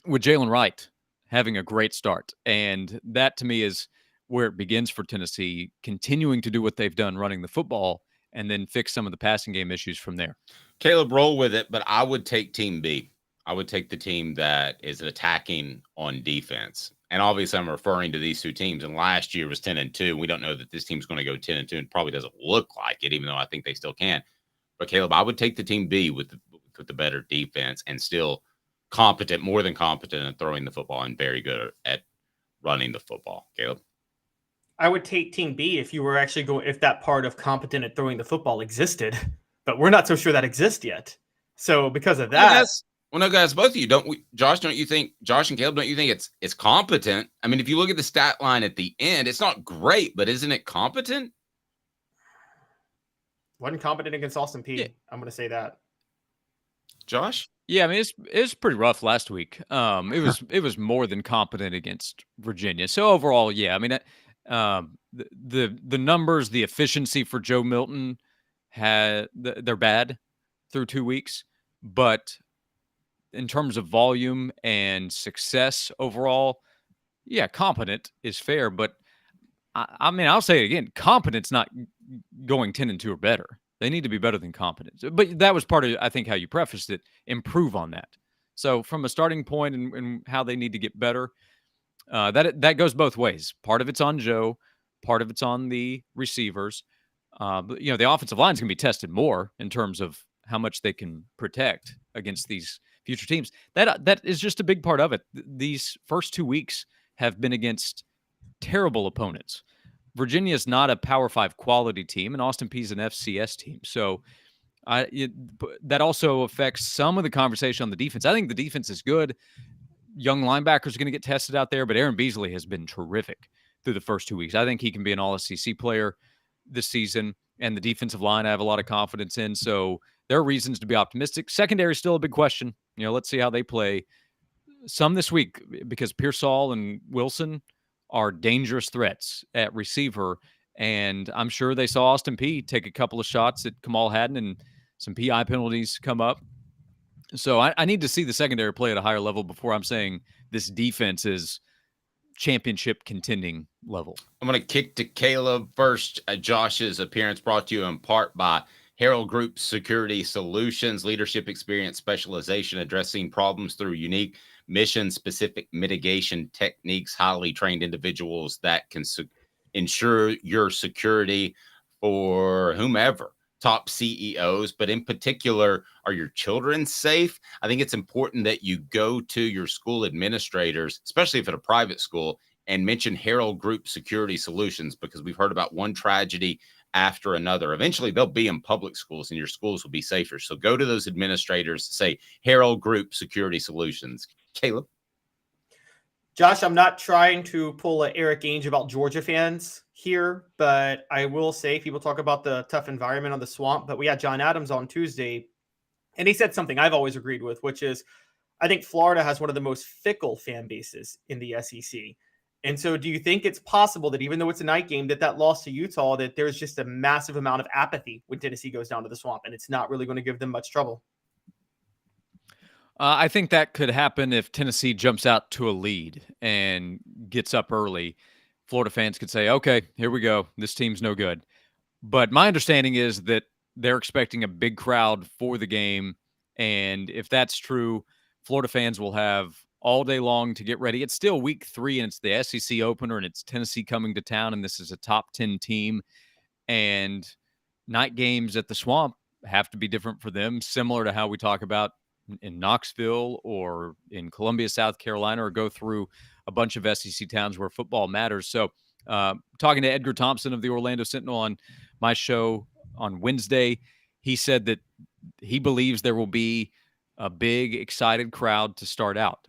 with Jalen Wright having a great start. And that to me is where it begins for Tennessee, continuing to do what they've done running the football and then fix some of the passing game issues from there. Caleb, roll with it, but I would take Team B. I would take the team that is attacking on defense. And obviously I'm referring to these two teams. And last year was 10-2. We don't know that this team's going to go 10-2 and probably doesn't look like it, even though I think they still can. But Caleb, I would take the Team B with the better defense and still competent, more than competent at throwing the football and very good at running the football. Caleb? I would take Team B if you were actually going, if that part of competent at throwing the football existed, but we're not so sure that exists yet. So because of that, well, no, guys, both of you Josh and Caleb, don't you think it's competent? I mean, if you look at the stat line at the end, it's not great, but isn't it competent? Wasn't competent against Austin Peay. Yeah. I'm going to say that. Josh? Yeah, I mean it's pretty rough last week. It was more than competent against Virginia. So overall, yeah, I mean the numbers, the efficiency for Joe Milton they're bad through 2 weeks, but in terms of volume and success overall, yeah, competent is fair. But I mean, I'll say it again, competent's not going 10-2 or better. They need to be better than competent. But that was part of, I think, how you prefaced it, improve on that. So from a starting point and how they need to get better, that goes both ways. Part of it's on Joe. Part of it's on the receivers. But, the offensive line is going to be tested more in terms of how much they can protect against these future teams. That is just a big part of it. These first 2 weeks have been against terrible opponents. Virginia is not a Power 5 quality team, and Austin Peay is an FCS team. So that also affects some of the conversation on the defense. I think the defense is good. Young linebackers are going to get tested out there, but Aaron Beasley has been terrific through the first 2 weeks. I think he can be an all-SEC player this season, and the defensive line I have a lot of confidence in. So there are reasons to be optimistic. Secondary is still a big question. Let's see how they play some this week, because Pearsall and Wilson are dangerous threats at receiver. And I'm sure they saw Austin Peay take a couple of shots at Kamal Hadden and some PI penalties come up. So I need to see the secondary play at a higher level before I'm saying this defense is championship contending level. I'm going to kick to Caleb first. Josh's appearance brought to you in part by Herald Group Security Solutions, leadership experience, specialization, addressing problems through unique mission-specific mitigation techniques, highly trained individuals that can ensure your security for whomever. Top CEOs, but in particular, are your children safe? I think it's important that you go to your school administrators, especially if at a private school, and mention Herald Group Security Solutions, because we've heard about one tragedy after another. Eventually, they'll be in public schools and your schools will be safer. So go to those administrators, say Herald Group Security Solutions. Caleb? Josh, I'm not trying to pull an Eric Ainge about Georgia fans here, but I will say people talk about the tough environment on the Swamp, but we had John Adams on Tuesday, and he said something I've always agreed with, which is I think Florida has one of the most fickle fan bases in the SEC. And so do you think it's possible that even though it's a night game, that loss to Utah, that there's just a massive amount of apathy when Tennessee goes down to the Swamp, and it's not really going to give them much trouble? I think that could happen if Tennessee jumps out to a lead and gets up early. Florida fans could say, okay, here we go. This team's no good. But my understanding is that they're expecting a big crowd for the game. And if that's true, Florida fans will have all day long to get ready. It's still week 3, and it's the SEC opener, and it's Tennessee coming to town, and this is a top 10 team. And night games at the Swamp have to be different for them, similar to how we talk about in Knoxville or in Columbia, South Carolina, or go through a bunch of SEC towns where football matters. So talking to Edgar Thompson of the Orlando Sentinel on my show on Wednesday, he said that he believes there will be a big, excited crowd to start out.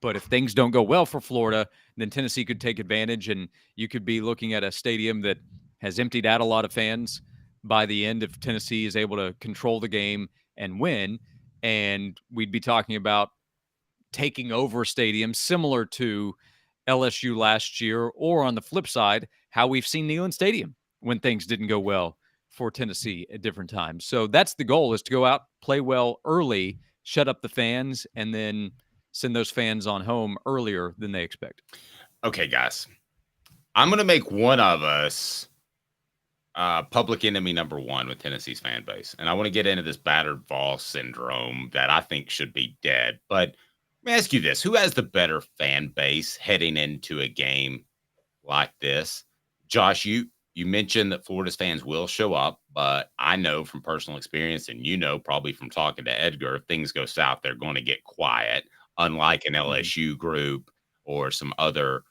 But if things don't go well for Florida, then Tennessee could take advantage, and you could be looking at a stadium that has emptied out a lot of fans by the end if Tennessee is able to control the game and win. And we'd be talking about taking over a stadium similar to LSU last year, or on the flip side, how we've seen Neyland Stadium when things didn't go well for Tennessee at different times. So that's the goal, is to go out, play well early, shut up the fans, and then send those fans on home earlier than they expect. Okay, guys. I'm going to make one of us public enemy number one with Tennessee's fan base. And I want to get into this battered Vols syndrome that I think should be dead. But let me ask you this. Who has the better fan base heading into a game like this? Josh, you mentioned that Florida's fans will show up, but I know from personal experience, and probably from talking to Edgar, if things go south, they're going to get quiet, unlike an LSU group or some other,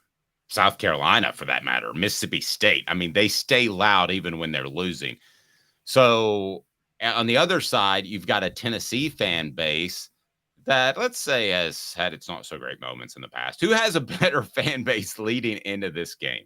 South Carolina for that matter, Mississippi State. I mean, they stay loud even when they're losing. So on the other side, you've got a Tennessee fan base that, let's say, has had its not so great moments in the past. Who has a better fan base leading into this game?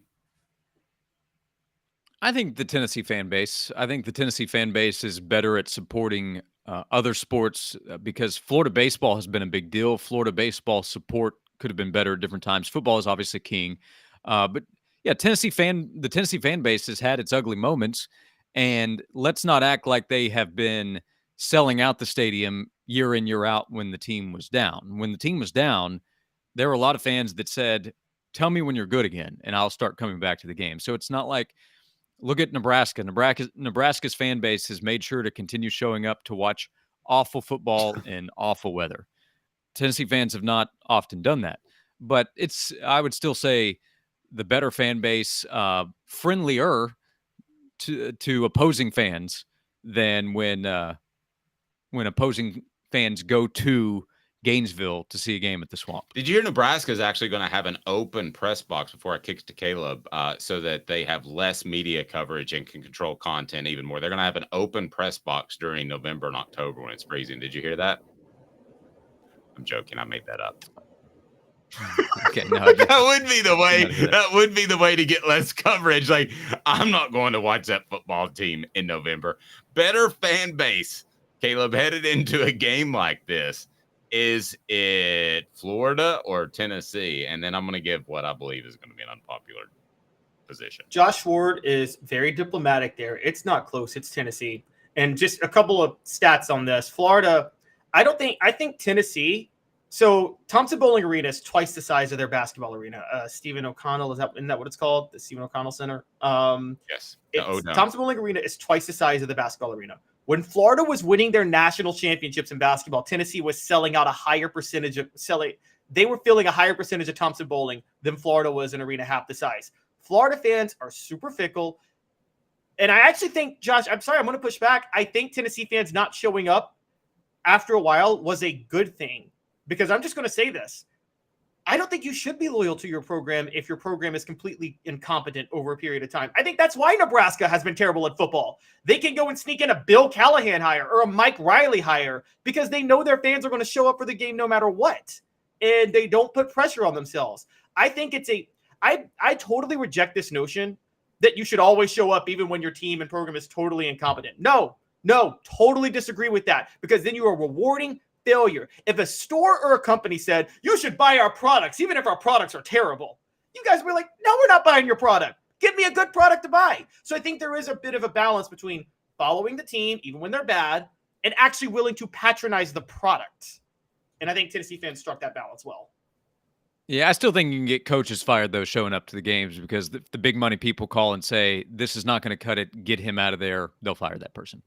I think the Tennessee fan base. I think the Tennessee fan base is better at supporting other sports because Florida baseball has been a big deal. Florida baseball support could have been better at different times. Football is obviously king. But yeah, the Tennessee fan base has had its ugly moments, and let's not act like they have been selling out the stadium year in, year out when the team was down. When the team was down, there were a lot of fans that said, tell me when you're good again, and I'll start coming back to the game. So it's not like, look at Nebraska. Nebraska's fan base has made sure to continue showing up to watch awful football in awful weather. Tennessee fans have not often done that, but I would still say the better fan base, friendlier to opposing fans than when opposing fans go to Gainesville to see a game at the Swamp. Did you hear Nebraska is actually going to have an open press box before I kick to Caleb so that they have less media coverage and can control content even more? They're going to have an open press box during November and October when it's freezing. Did you hear that? I'm joking. I made that up. Okay, no, that would be the way. That would be the way to get less coverage. Like, I'm not going to watch that football team in November. Better fan base, Caleb, headed into a game like this. Is it Florida or Tennessee? And then I'm going to give what I believe is going to be an unpopular position. Josh Ward is very diplomatic there. It's not close. It's Tennessee. And just a couple of stats on this. Florida, I think Tennessee. So Thompson Bowling Arena is twice the size of their basketball arena. Stephen O'Connell, isn't that what it's called? The Stephen O'Connell Center? Yes. Thompson Bowling Arena is twice the size of the basketball arena. When Florida was winning their national championships in basketball, Tennessee was selling out a higher percentage of they were filling a higher percentage of Thompson Bowling than Florida was in arena half the size. Florida fans are super fickle. And I actually think, Josh, I'm sorry, I'm going to push back. I think Tennessee fans not showing up after a while was a good thing, because I'm just going to say this. I don't think you should be loyal to your program if your program is completely incompetent over a period of time. I think that's why Nebraska has been terrible at football. They can go and sneak in a Bill Callahan hire or a Mike Riley hire because they know their fans are going to show up for the game no matter what. And they don't put pressure on themselves. I think I totally reject this notion that you should always show up even when your team and program is totally incompetent. No, totally disagree with that, because then you are rewarding failure. If a store or a company said, you should buy our products, even if our products are terrible, you guys were like, no, we're not buying your product. Give me a good product to buy. So I think there is a bit of a balance between following the team, even when they're bad, and actually willing to patronize the product. And I think Tennessee fans struck that balance well. Yeah, I still think you can get coaches fired, though, showing up to the games, because the big money people call and say, this is not going to cut it, get him out of there, they'll fire that person.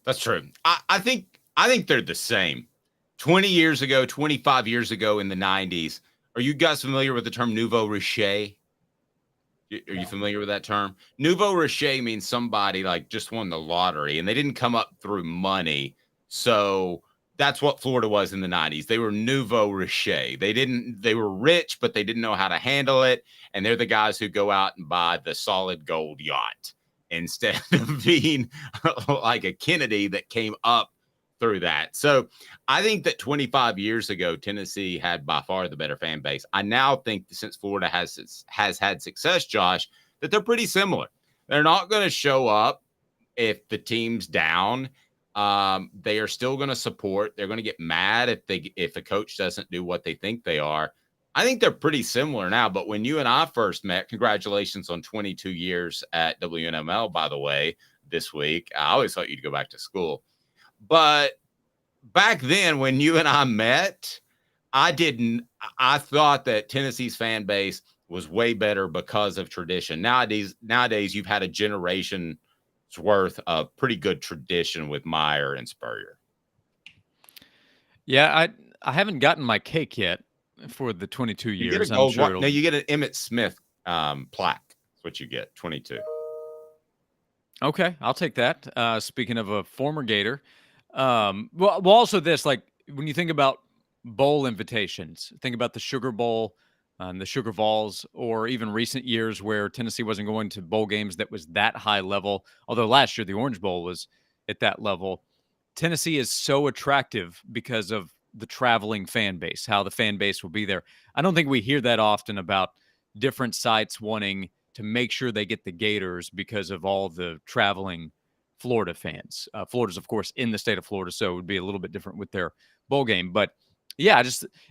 That's true. I think they're the same. 20 years ago, 25 years ago in the 90s, are you guys familiar with the term nouveau riche? Are you familiar with that term? Nouveau riche means somebody like just won the lottery and they didn't come up through money. So that's what Florida was in the 90s. They were nouveau riche. They were rich, but they didn't know how to handle it. And they're the guys who go out and buy the solid gold yacht instead of being like a Kennedy that came up through that. So I think that 25 years ago, Tennessee had by far the better fan base. I now think that since Florida has had success, Josh, that they're pretty similar. They're not going to show up if the team's down. They are still going to support. They're going to get mad if a coach doesn't do what they think they are. I think they're pretty similar now. But when you and I first met, congratulations on 22 years at WNML, by the way, this week. I always thought you'd go back to school. But back then, when you and I met, I thought that Tennessee's fan base was way better because of tradition. Nowadays, you've had a generation's worth of pretty good tradition with Meyer and Spurrier. Yeah, I haven't gotten my cake yet for the 22 years. You get a gold one. No, you get an Emmitt Smith plaque. That's what you get, 22. Okay, I'll take that. Speaking of a former Gator. Well, also this, like when you think about bowl invitations, think about the Sugar Bowl, the Sugar Vols, or even recent years where Tennessee wasn't going to bowl games that was that high level. Although last year the Orange Bowl was at that level. Tennessee is so attractive because of the traveling fan base, how the fan base will be there. I don't think we hear that often about different sites wanting to make sure they get the Gators because of all the traveling Florida fans. Florida's, of course, in the state of Florida, so it would be a little bit different with their bowl game. But yeah,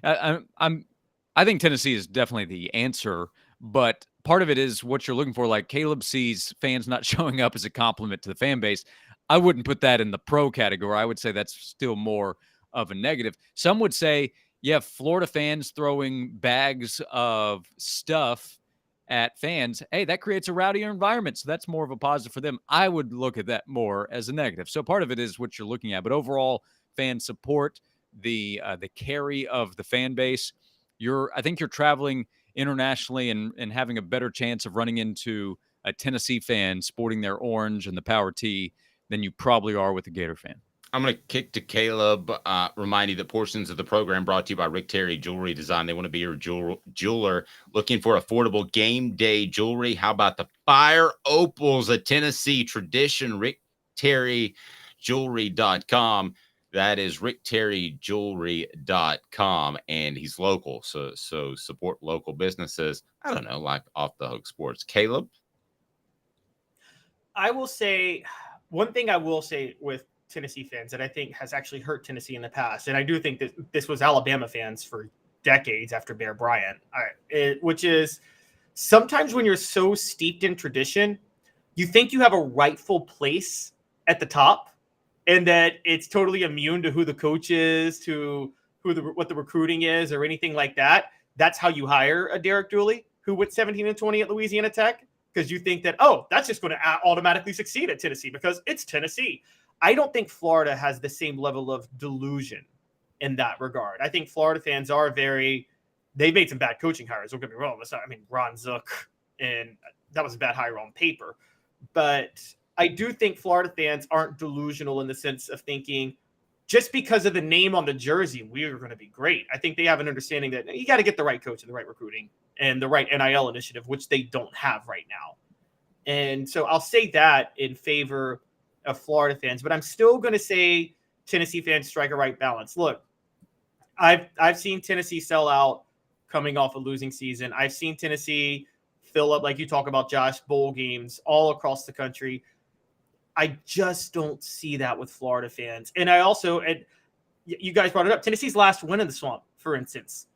I think Tennessee is definitely the answer. But part of it is what you're looking for. Like Caleb sees fans not showing up as a compliment to the fan base. I wouldn't put that in the pro category. I would say that's still more of a negative. Some would say, yeah, Florida fans throwing bags of stuff at fans, hey, that creates a rowdier environment. So that's more of a positive for them. I would look at that more as a negative. So part of it is what you're looking at. But overall, fan support, the carry of the fan base. I think you're traveling internationally and having a better chance of running into a Tennessee fan sporting their orange and the power tee than you probably are with a Gator fan. I'm going to kick to Caleb, remind you that portions of the program brought to you by Rick Terry Jewelry Design. They want to be your jeweler looking for affordable game day jewelry. How about the Fire Opals, a Tennessee tradition? RickTerryJewelry.com. That is RickTerryJewelry.com, and he's local, so support local businesses. I don't know, like Off the Hook Sports. Caleb? I will say, one thing I will say with Tennessee fans that I think has actually hurt Tennessee in the past, and I do think that this was Alabama fans for decades after Bear Bryant, which is sometimes when you're so steeped in tradition, you think you have a rightful place at the top, and that it's totally immune to who the coach is, to what the recruiting is, or anything like that. That's how you hire a Derek Dooley, who went 17-20 at Louisiana Tech, because you think that, oh, that's just going to automatically succeed at Tennessee because it's Tennessee. I don't think Florida has the same level of delusion in that regard. I think Florida fans are they've made some bad coaching hires. Don't get me wrong. Ron Zook, and that was a bad hire on paper. But I do think Florida fans aren't delusional in the sense of thinking just because of the name on the jersey, we're going to be great. I think they have an understanding that you got to get the right coach and the right recruiting and the right NIL initiative, which they don't have right now. And so I'll say that in favor of Florida fans, but I'm still going to say Tennessee fans strike a right balance. Look, I've seen Tennessee sell out coming off a losing season. I've seen Tennessee fill up, like you talk about, Josh, bowl games all across the country. I just don't see that with Florida fans. And I also, and you guys brought it up, Tennessee's last win in the Swamp, for instance,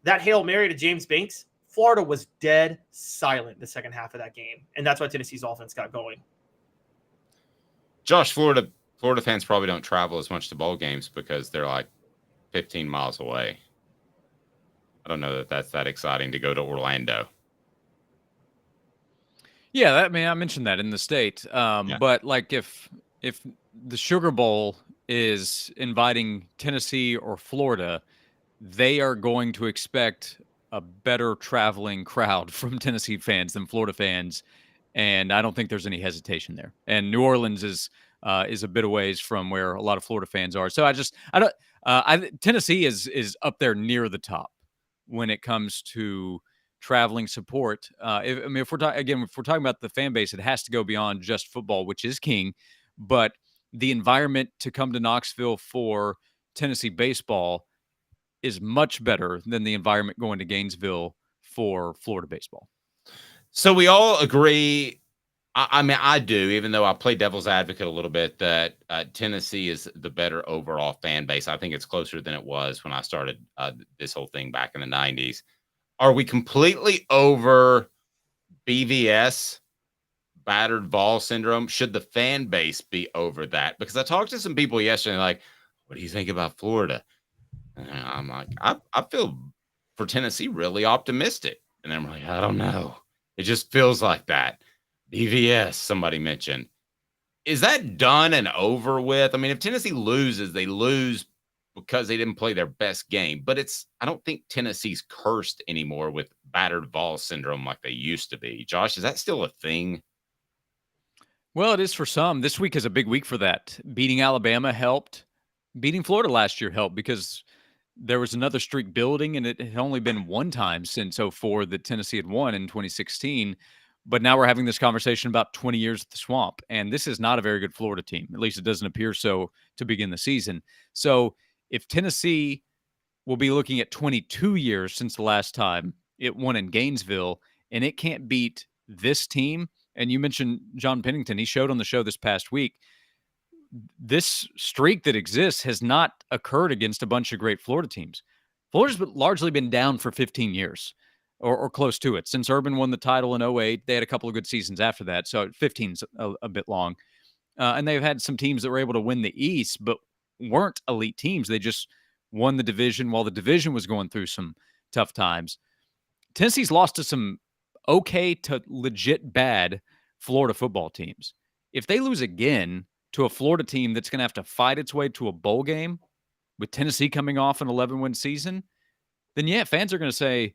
that Hail Mary to James Banks, Florida was dead silent the second half of that game. And that's why Tennessee's offense got going. Josh, Florida fans probably don't travel as much to bowl games because they're like 15 miles away. I don't know that that's that exciting to go to Orlando. Yeah, I mentioned that in the state. But like if the Sugar Bowl is inviting Tennessee or Florida, they are going to expect a better traveling crowd from Tennessee fans than Florida fans. And I don't think there's any hesitation there. And New Orleans is a bit of ways from where a lot of Florida fans are. So Tennessee is up there near the top when it comes to traveling support. If we're talking about the fan base, it has to go beyond just football, which is king. But the environment to come to Knoxville for Tennessee baseball is much better than the environment going to Gainesville for Florida baseball. So we all agree. I do, even though I play devil's advocate a little bit, that Tennessee is the better overall fan base. I think it's closer than it was when I started this whole thing back in the 90s. Are we completely over BVS, battered Vols syndrome? Should the fan base be over that? Because I talked to some people yesterday, like, what do you think about Florida? And I'm like, I feel for Tennessee really optimistic. And I'm like, I don't know. It just feels like that. BVS, somebody mentioned. Is that done and over with? I mean, if Tennessee loses, they lose because they didn't play their best game. But I don't think Tennessee's cursed anymore with battered Vols syndrome like they used to be. Josh, is that still a thing? Well, it is for some. This week is a big week for that. Beating Alabama helped. Beating Florida last year helped because there was another streak building, and it had only been one time since 2004 that Tennessee had won in 2016. But now we're having this conversation about 20 years at the Swamp, and this is not a very good Florida team. At least it doesn't appear so to begin the season. So if Tennessee will be looking at 22 years since the last time it won in Gainesville, and it can't beat this team, and you mentioned John Pennington, he showed on the show this past week, this streak that exists has not occurred against a bunch of great Florida teams. Florida's largely been down for 15 years. Or close to it. Since Urban won the title in 2008, they had a couple of good seasons after that, so 15's a bit long. And they've had some teams that were able to win the East, but weren't elite teams. They just won the division while the division was going through some tough times. Tennessee's lost to some okay to legit bad Florida football teams. If they lose again to a Florida team that's going to have to fight its way to a bowl game with Tennessee coming off an 11-win season, then yeah, fans are going to say,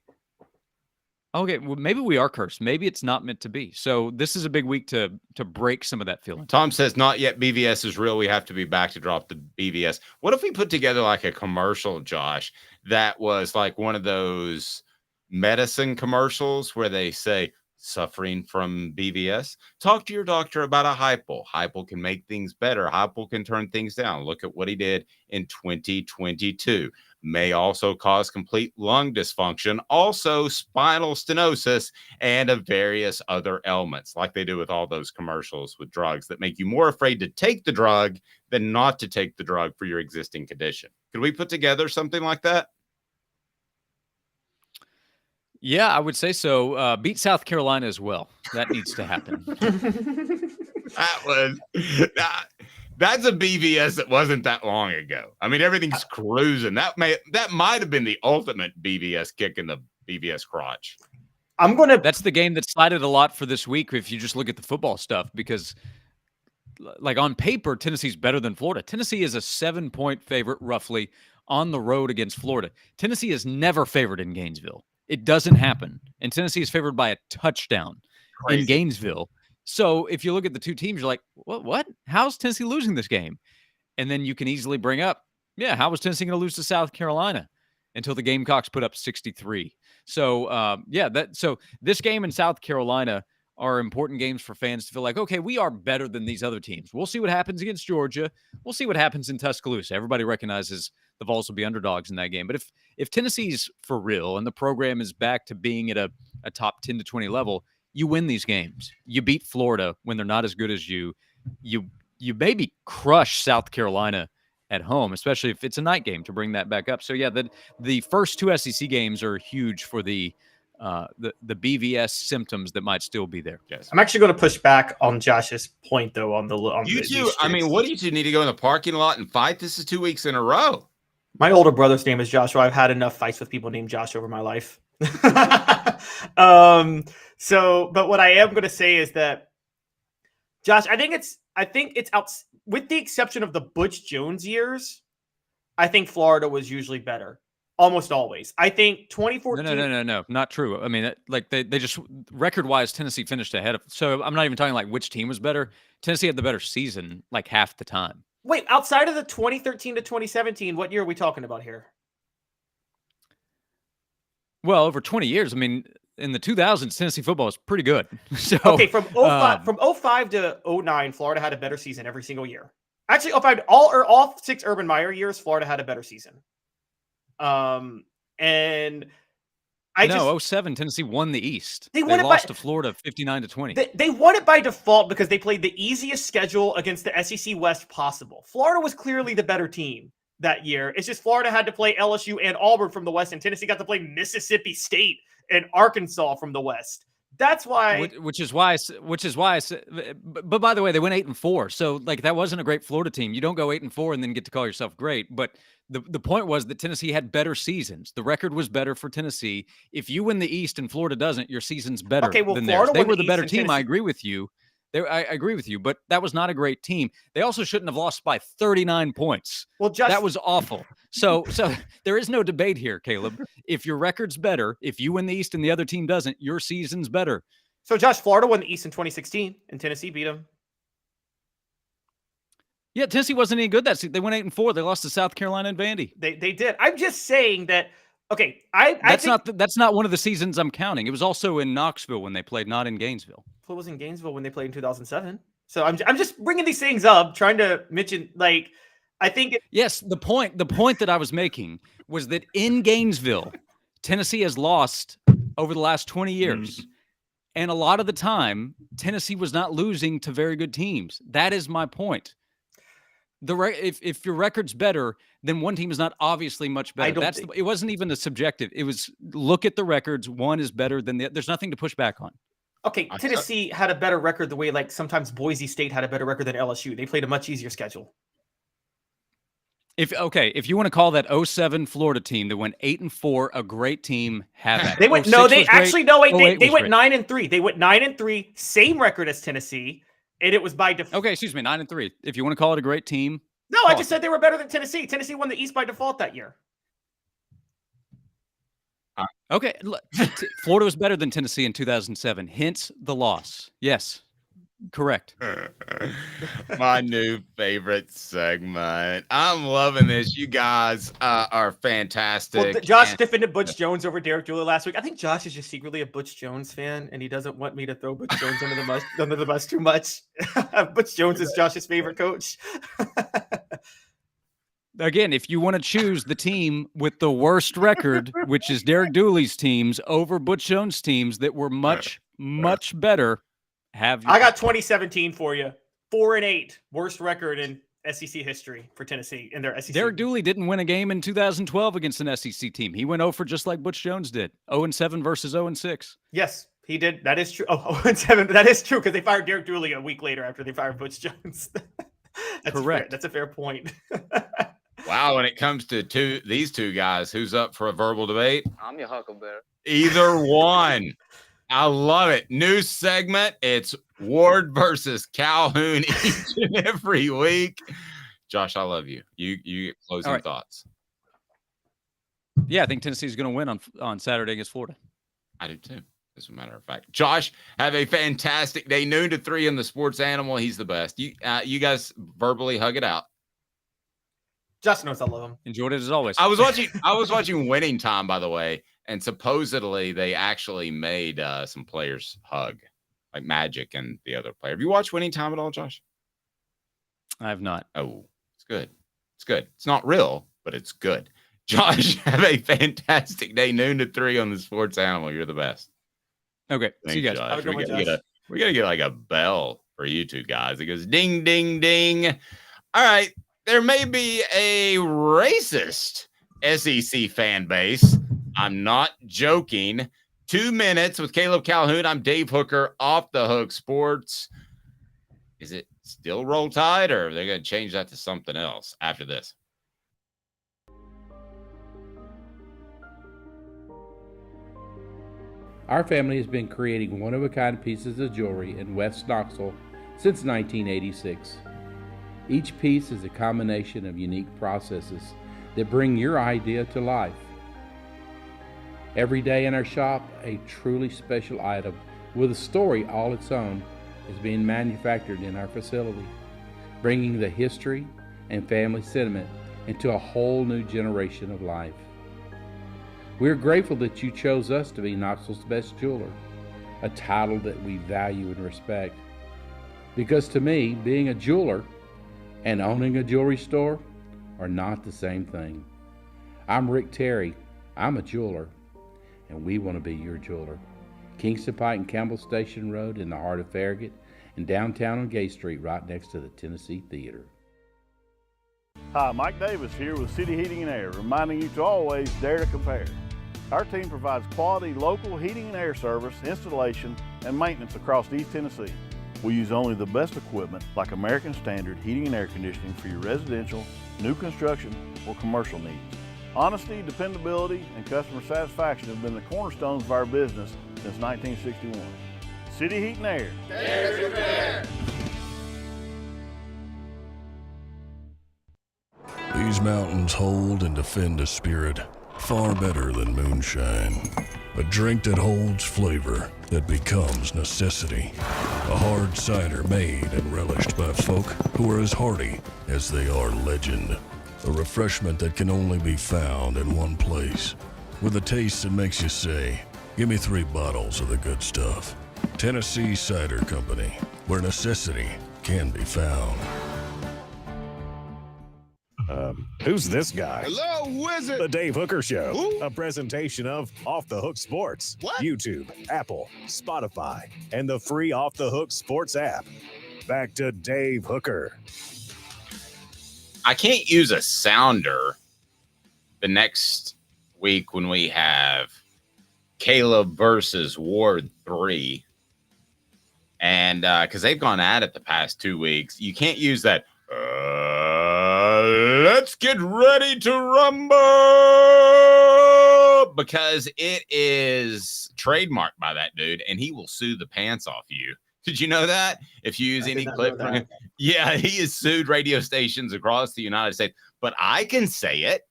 Okay, well, maybe we are cursed. Maybe it's not meant to be. So this is a big week to break some of that feeling. Tom says, not yet. BVS is real. We have to be back to drop the BVS. What if we put together like a commercial, Josh, that was like one of those medicine commercials where they say, suffering from BVS? Talk to your doctor about a hypo. Hypo can make things better. Hypo can turn things down. Look at what he did in 2022. May also cause complete lung dysfunction, also spinal stenosis, and various other ailments, like they do with all those commercials with drugs that make you more afraid to take the drug than not to take the drug for your existing condition. Could we put together something like that? Yeah, I would say so. Beat South Carolina as well. That needs to happen. That's a BVS that wasn't that long ago. I mean, everything's cruising. That might have been the ultimate BVS kick in the BVS crotch. That's the game that slided a lot for this week if you just look at the football stuff, because like on paper, Tennessee's better than Florida. Tennessee is a 7-point favorite roughly on the road against Florida. Tennessee is never favored in Gainesville. It doesn't happen. And Tennessee is favored by a touchdown in Gainesville. So if you look at the two teams, you're like, what? How's Tennessee losing this game? And then you can easily bring up, how was Tennessee going to lose to South Carolina until the Gamecocks put up 63? So, so this game in South Carolina are important games for fans to feel like, okay, we are better than these other teams. We'll see what happens against Georgia. We'll see what happens in Tuscaloosa. Everybody recognizes the Vols will be underdogs in that game. But if Tennessee's for real and the program is back to being at a top 10 to 20 level, you win these games. You beat Florida when they're not as good as you. You maybe crush South Carolina at home, especially if it's a night game, to bring that back up. So yeah, the first two SEC games are huge for the BVS symptoms that might still be there. Yes. I'm actually going to push back on Josh's point though on you two. I mean, what do you two need to go in the parking lot and fight? This is 2 weeks in a row. My older brother's name is Joshua. I've had enough fights with people named Josh over my life. But what I am going to say is that, Josh, I think it's out, with the exception of the Butch Jones years. I think Florida was usually better, almost always. I think 2014. No, not true. I mean, like they just record wise, Tennessee finished ahead of. So I'm not even talking like which team was better. Tennessee had the better season like half the time. Wait, outside of the 2013 to 2017, what year are we talking about here? Well, over 20 years. I mean, in the 2000s, Tennessee football was pretty good. So, okay, from 05 to 09, Florida had a better season every single year. Actually, 05, all 6 Urban Meyer years, Florida had a better season. And 07, Tennessee won the East. They lost to Florida 59-20. They won it by default because they played the easiest schedule against the SEC West possible. Florida was clearly the better team that year. It's just Florida had to play LSU and Auburn from the West, and Tennessee got to play Mississippi State and Arkansas from the West. That's why. Which is why I said. But by the way, they went 8-4. So like that wasn't a great Florida team. You don't go 8-4 and then get to call yourself great. But the point was that Tennessee had better seasons. The record was better for Tennessee. If you win the East and Florida doesn't, your season's better than theirs. They were the better team. I agree with you. I agree with you, but that was not a great team. They also shouldn't have lost by 39 points. Well, that was awful. So there is no debate here, Caleb. If your record's better, if you win the East and the other team doesn't, your season's better. So, Josh, Florida won the East in 2016, and Tennessee beat them. Yeah, Tennessee wasn't any good that season. They went 8-4. They lost to South Carolina and Vandy. They did. I'm just saying that. Okay, that's not one of the seasons I'm counting. It was also in Knoxville when they played, not in Gainesville. It was in Gainesville when they played in 2007. So I'm just bringing these things up, trying to mention, like, I think. Yes, the point that I was making was that in Gainesville, Tennessee has lost over the last 20 years. And a lot of the time, Tennessee was not losing to very good teams. That is my point. If your record's better, then one team is not obviously much better. It wasn't even a subjective. It was look at the records. One is better than the other. There's nothing to push back on. Okay, Tennessee had a better record the way like sometimes Boise State had a better record than LSU. They played a much easier schedule. If you want to call that 07 Florida team that went 8-4 a great team, have that. They went They went 9-3. They went 9-3, same record as Tennessee. And it was by default. Okay, excuse me, 9-3. If you want to call it a great team. No, I just said they were better than Tennessee. Tennessee won the East by default that year. Okay. Florida was better than Tennessee in 2007, hence the loss. Yes. Correct. My new favorite segment. I'm loving this. You guys are fantastic. Well, Josh defended Butch Jones over Derek Dooley last week. I think Josh is just secretly a Butch Jones fan, and he doesn't want me to throw Butch Jones under the bus too much. Butch Jones is Josh's favorite coach. Again, if you want to choose the team with the worst record, which is Derek Dooley's teams, over Butch Jones' teams that were much, much better, I got 2017 for you. 4-8, worst record in SEC history for Tennessee in their SEC. Derek Dooley didn't win a game in 2012 against an SEC team. He went 0 for just like Butch Jones did. 0-7 versus 0-6. Yes, he did. That is true. 0-7. That is true because they fired Derek Dooley a week later after they fired Butch Jones. Correct. That's a fair point. Wow, when it comes to these two guys, who's up for a verbal debate? I'm your Huckleberry. Either one. I love it. New segment. It's Ward versus Calhoun each and every week. Josh, I love you. You get closing thoughts. Yeah, I think Tennessee is going to win on Saturday against Florida. I do too, as a matter of fact. Josh, have a fantastic day. Noon to 3 in the Sports Animal. He's the best. You guys verbally hug it out. Josh knows I love him. Enjoyed it as always. I was watching Winning Time, by the way. And supposedly they actually made some players hug, like Magic and the other player. Have you watched Winning Time at all, Josh? I have not. Oh, it's good. It's good. It's not real, but it's good. Josh, have a fantastic day. Noon to 3 on the Sports Animal. You're the best. Okay. Thanks, see you guys. Josh. We gotta get like a bell for you two guys. It goes ding, ding, ding. All right. There may be a racist SEC fan base. I'm not joking. 2 minutes with Caleb Calhoun. I'm Dave Hooker, Off the Hook Sports. Is it still Roll Tide, or are they going to change that to something else after this? Our family has been creating one-of-a-kind pieces of jewelry in West Knoxville since 1986. Each piece is a combination of unique processes that bring your idea to life. Every day in our shop, a truly special item with a story all its own is being manufactured in our facility, bringing the history and family sentiment into a whole new generation of life. We're grateful that you chose us to be Knoxville's best jeweler, a title that we value and respect. Because to me, being a jeweler and owning a jewelry store are not the same thing. I'm Rick Terry. I'm a jeweler, and we want to be your jeweler. Kingston Pike and Campbell Station Road in the heart of Farragut, and downtown on Gay Street right next to the Tennessee Theater. Hi, Mike Davis here with City Heating and Air, reminding you to always dare to compare. Our team provides quality local heating and air service, installation, and maintenance across East Tennessee. We use only the best equipment like American Standard heating and air conditioning for your residential, new construction, or commercial needs. Honesty, dependability, and customer satisfaction have been the cornerstones of our business since 1961. City Heat and Air. Dare to compare. These mountains hold and defend a spirit far better than moonshine. A drink that holds flavor that becomes necessity. A hard cider made and relished by folk who are as hearty as they are legend. A refreshment that can only be found in one place. With a taste that makes you say, give me 3 bottles of the good stuff. Tennessee Cider Company, where necessity can be found. Who's this guy? Hello, wizard. The Dave Hooker Show, Who? a presentation of Off the Hook Sports, What? YouTube, Apple, Spotify, and the free Off the Hook Sports app. Back to Dave Hooker. I can't use a sounder the next week when we have Caleb versus Ward 3. And because they've gone at it the past 2 weeks, you can't use that. Let's get ready to rumble, because it is trademarked by that dude and he will sue the pants off you. Did you know that? If you use any clip from him, yeah, he has sued radio stations across the United States, but I can say it.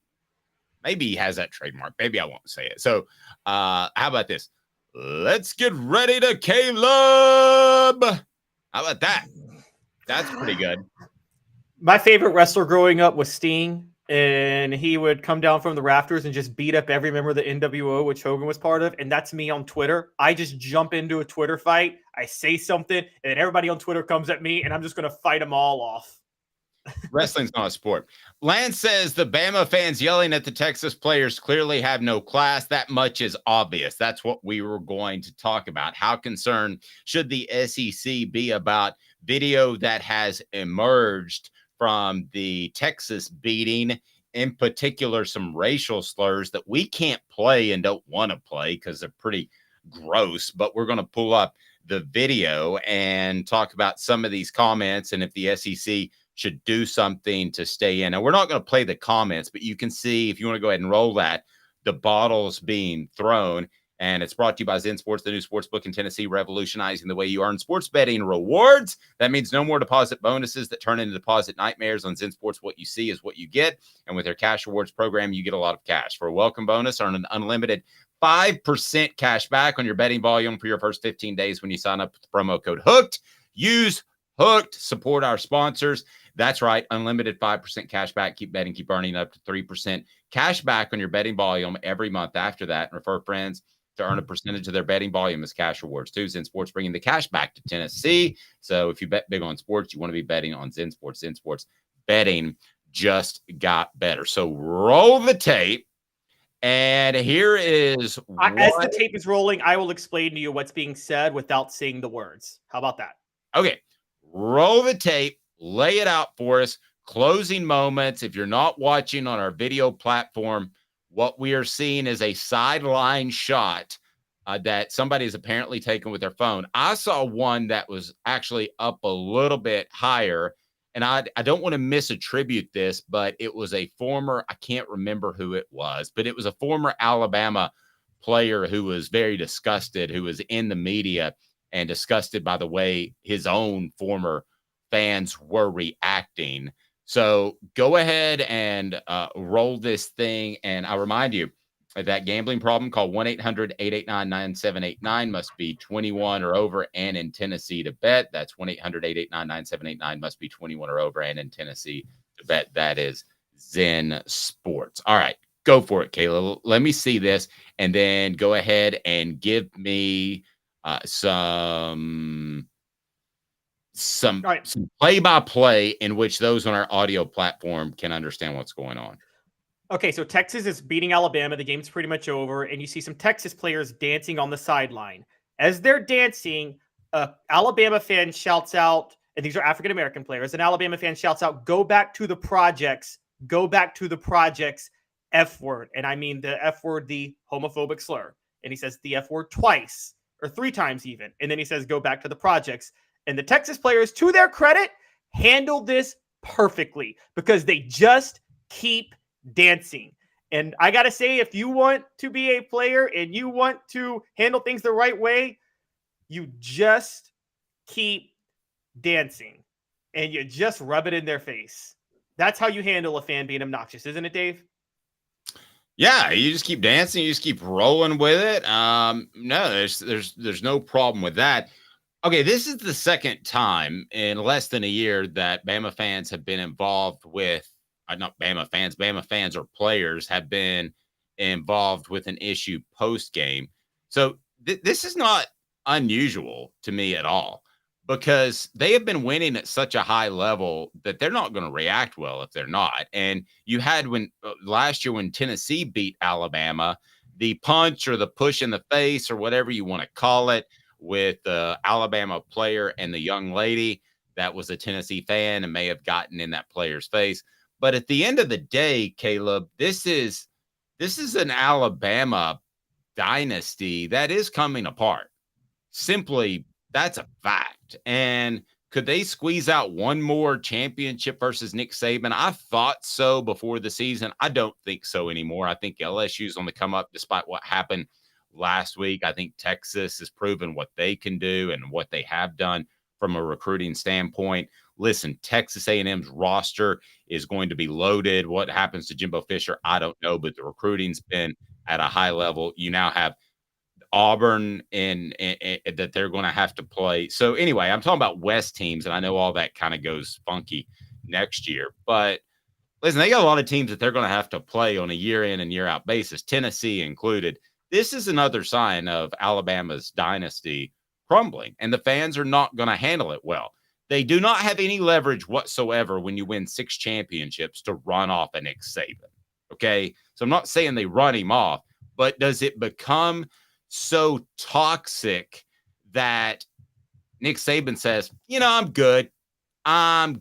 Maybe he has that trademark. Maybe I won't say it. So how about this? Let's get ready to Caleb. How about that? That's pretty good. My favorite wrestler growing up was Sting, and he would come down from the rafters and just beat up every member of the NWO, which Hogan was part of. And that's me on Twitter. I just jump into a Twitter fight. I say something, and then everybody on Twitter comes at me, and I'm just going to fight them all off. Wrestling's not a sport. Lance says the Bama fans yelling at the Texas players clearly have no class. That much is obvious. That's what we were going to talk about. How concerned should the SEC be about video that has emerged from the Texas beating, in particular, some racial slurs that we can't play and don't want to play because they're pretty gross, but we're going to pull up the video and talk about some of these comments and if the SEC should do something to stay in. And we're not going to play the comments, but you can see, if you want to go ahead and roll that, the bottles being thrown. And it's brought to you by Zen Sports, the new sports book in Tennessee, revolutionizing the way you earn sports betting rewards. That means no more deposit bonuses that turn into deposit nightmares. On Zen Sports, what you see is what you get. And with their cash rewards program, you get a lot of cash. For a welcome bonus, earn an unlimited 5% cash back on your betting volume for your first 15 days when you sign up with the promo code HOOKED. Use HOOKED. Support our sponsors. That's right. Unlimited 5% cash back. Keep betting. Keep earning up to 3% cash back on your betting volume every month after that. And refer friends to earn a percentage of their betting volume as cash rewards too. Zen Sports bringing the cash back to Tennessee. So if you bet big on sports, you want to be betting on Zen Sports. Zen Sports betting just got better. So roll the tape. And here is as the tape is rolling, I will explain to you what's being said without saying the words. How about that? Okay. Roll the tape. Lay it out for us. Closing moments. If you're not watching on our video platform, what we are seeing is a sideline shot that somebody is apparently taken with their phone. I saw one that was actually up a little bit higher, and I don't want to misattribute this, but it was a former, I can't remember who it was, but it was a former Alabama player who was very disgusted, who was in the media and disgusted by the way his own former fans were reacting. So go ahead and roll this thing. And I'll remind you that gambling problem, call 1-800-889-9789, must be 21 or over and in Tennessee to bet. That's 1-800-889-9789, must be 21 or over and in Tennessee to bet. That is Zen Sports. All right, go for it, Kayla. Let me see this, and then go ahead and give me some play-by-play in which those on our audio platform can understand what's going on. Okay, so Texas is beating Alabama. The game's pretty much over, and you see some Texas players dancing on the sideline. As they're dancing, an Alabama fan shouts out, and these are African-American players, an Alabama fan shouts out, "Go back to the projects, go back to the projects, F word." And I mean the F word, the homophobic slur. And he says the F word twice, or 3 times even. And then he says, "Go back to the projects." And the Texas players, to their credit, handled this perfectly because they just keep dancing. And I got to say, if you want to be a player and you want to handle things the right way, you just keep dancing and you just rub it in their face. That's how you handle a fan being obnoxious, isn't it, Dave? Yeah, you just keep dancing, you just keep rolling with it. No, there's no problem with that. Okay, this is the second time in less than a year that Bama fans have been involved with, not Bama fans or players have been involved with an issue post-game. So this is not unusual to me at all because they have been winning at such a high level that they're not going to react well if they're not. And you had last year when Tennessee beat Alabama, the punch or the push in the face or whatever you want to call it, with the Alabama player and the young lady that was a Tennessee fan and may have gotten in that player's face. But at the end of the day, Caleb, this is an Alabama dynasty that is coming apart. Simply, that's a fact. And could they squeeze out one more championship versus Nick Saban? I thought so before the season. I don't think so anymore. I think LSU's on the come up despite what happened last week. I think Texas has proven what they can do and what they have done from a recruiting standpoint. Listen, Texas A&M's roster is going to be loaded. What happens to Jimbo Fisher, I don't know, but the recruiting's been at a high level. You now have Auburn and that they're going to have to play. So anyway, I'm talking about West teams, and I know all that kind of goes funky next year. But listen, they got a lot of teams that they're going to have to play on a year in and year out basis, Tennessee included. This is another sign of Alabama's dynasty crumbling, and the fans are not going to handle it well. They do not have any leverage whatsoever when you win 6 championships to run off a Nick Saban. Okay, so I'm not saying they run him off, but does it become so toxic that Nick Saban says, I'm good. I'm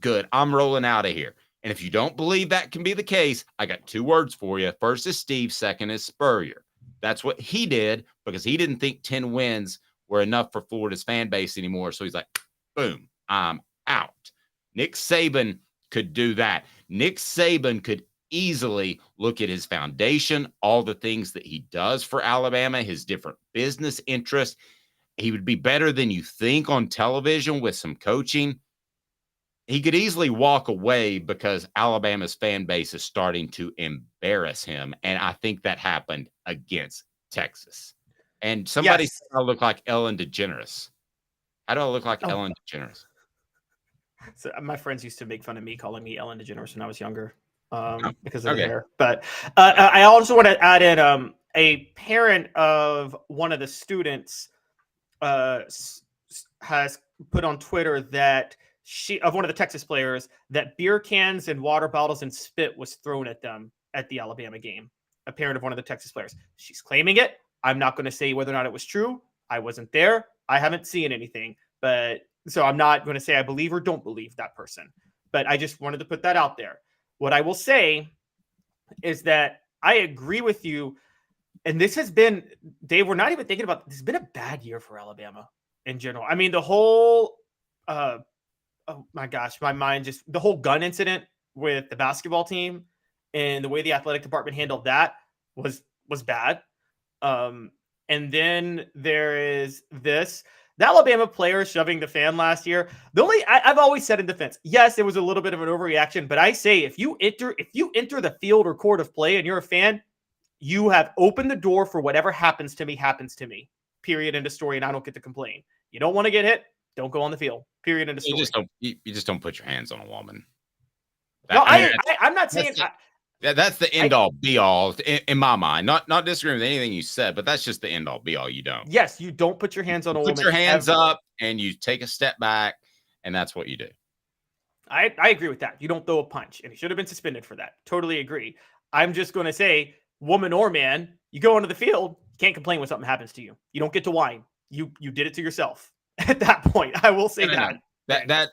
rolling out of here. And if you don't believe that can be the case, I got 2 words for you. First is Steve, second is Spurrier. That's what he did because he didn't think 10 wins were enough for Florida's fan base anymore. So he's like, boom, I'm out. Nick Saban could do that. Nick Saban could easily look at his foundation, all the things that he does for Alabama, his different business interests. He would be better than you think on television with some coaching. He could easily walk away because Alabama's fan base is starting to embarrass him. And I think that happened against Texas. And somebody said I look like Ellen DeGeneres. How do I look like Ellen DeGeneres? So my friends used to make fun of me calling me Ellen DeGeneres when I was younger because of Okay. the hair. But I also want to add in a parent of one of the students has put on Twitter that of one of the Texas players that beer cans and water bottles and spit was thrown at them at the Alabama game. A parent of one of the Texas players. She's claiming it. I'm not going to say whether or not it was true. I wasn't there. I haven't seen anything, but so I'm not going to say I believe or don't believe that person, but I just wanted to put that out there. What I will say is that I agree with you. And this has been, Dave, we're not even thinking about, this has been a bad year for Alabama in general. I mean, the whole, oh my gosh, my mind just, the whole gun incident with the basketball team and the way the athletic department handled that was bad. And then there is this, the Alabama player shoving the fan last year. I've always said in defense, yes, it was a little bit of an overreaction, but I say if you enter the field or court of play and you're a fan, you have opened the door for whatever happens to me. Period. End of story. And I don't get to complain. You don't want to get hit, don't go on the field. Period. End of story. You just don't put your hands on a woman. I'm not saying. That's the end all be all in my mind. Not disagreeing with anything you said, but that's just the end all be all. You don't. Yes, you don't put your hands on a woman. Put your hands up and you take a step back, and that's what you do. I agree with that. You don't throw a punch, and he should have been suspended for that. Totally agree. I'm just going to say, woman or man, you go onto the field, you can't complain when something happens to you. You don't get to whine. You did it to yourself at that point. I will say that.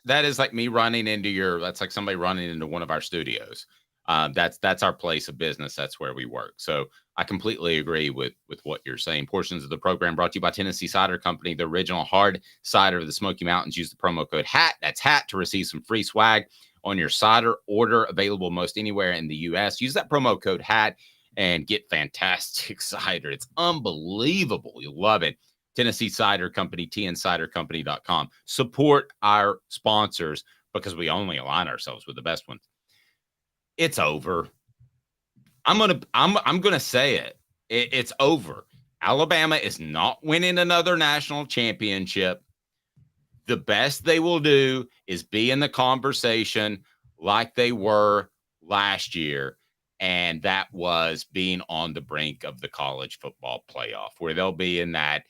That is like me running into that's like somebody running into one of our studios. That's our place of business. That's where we work. So I completely agree with what you're saying. Portions of the program brought to you by Tennessee Cider Company, the original hard cider of the Smoky Mountains. Use the promo code HAT. That's HAT to receive some free swag on your cider order, available most anywhere in the U.S. Use that promo code HAT and get fantastic cider. It's unbelievable. You'll love it. Tennessee Cider Company, tncidercompany.com. Support our sponsors because we only align ourselves with the best ones. It's over. I'm gonna say it. It's over. Alabama is not winning another national championship. The best they will do is be in the conversation like they were last year, and that was being on the brink of the college football playoff, where they'll be in that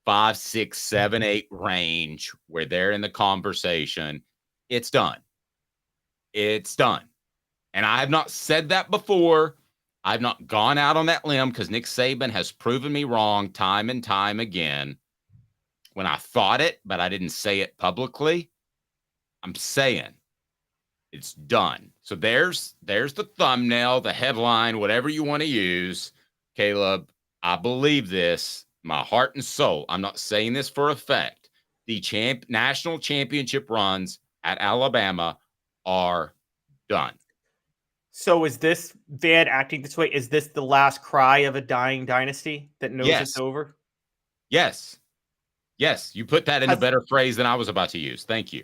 5, 6, 7, 8 range where they're in the conversation. It's done. It's done. And I have not said that before. I've not gone out on that limb because Nick Saban has proven me wrong time and time again. When I thought it, but I didn't say it publicly, I'm saying it's done. So there's the thumbnail, the headline, whatever you want to use. Caleb, I believe this, my heart and soul. I'm not saying this for effect. The national championship runs at Alabama are done. So is this Van acting this way? Is this the last cry of a dying dynasty that knows it's over? Yes. Yes. You put that in a better phrase than I was about to use. Thank you.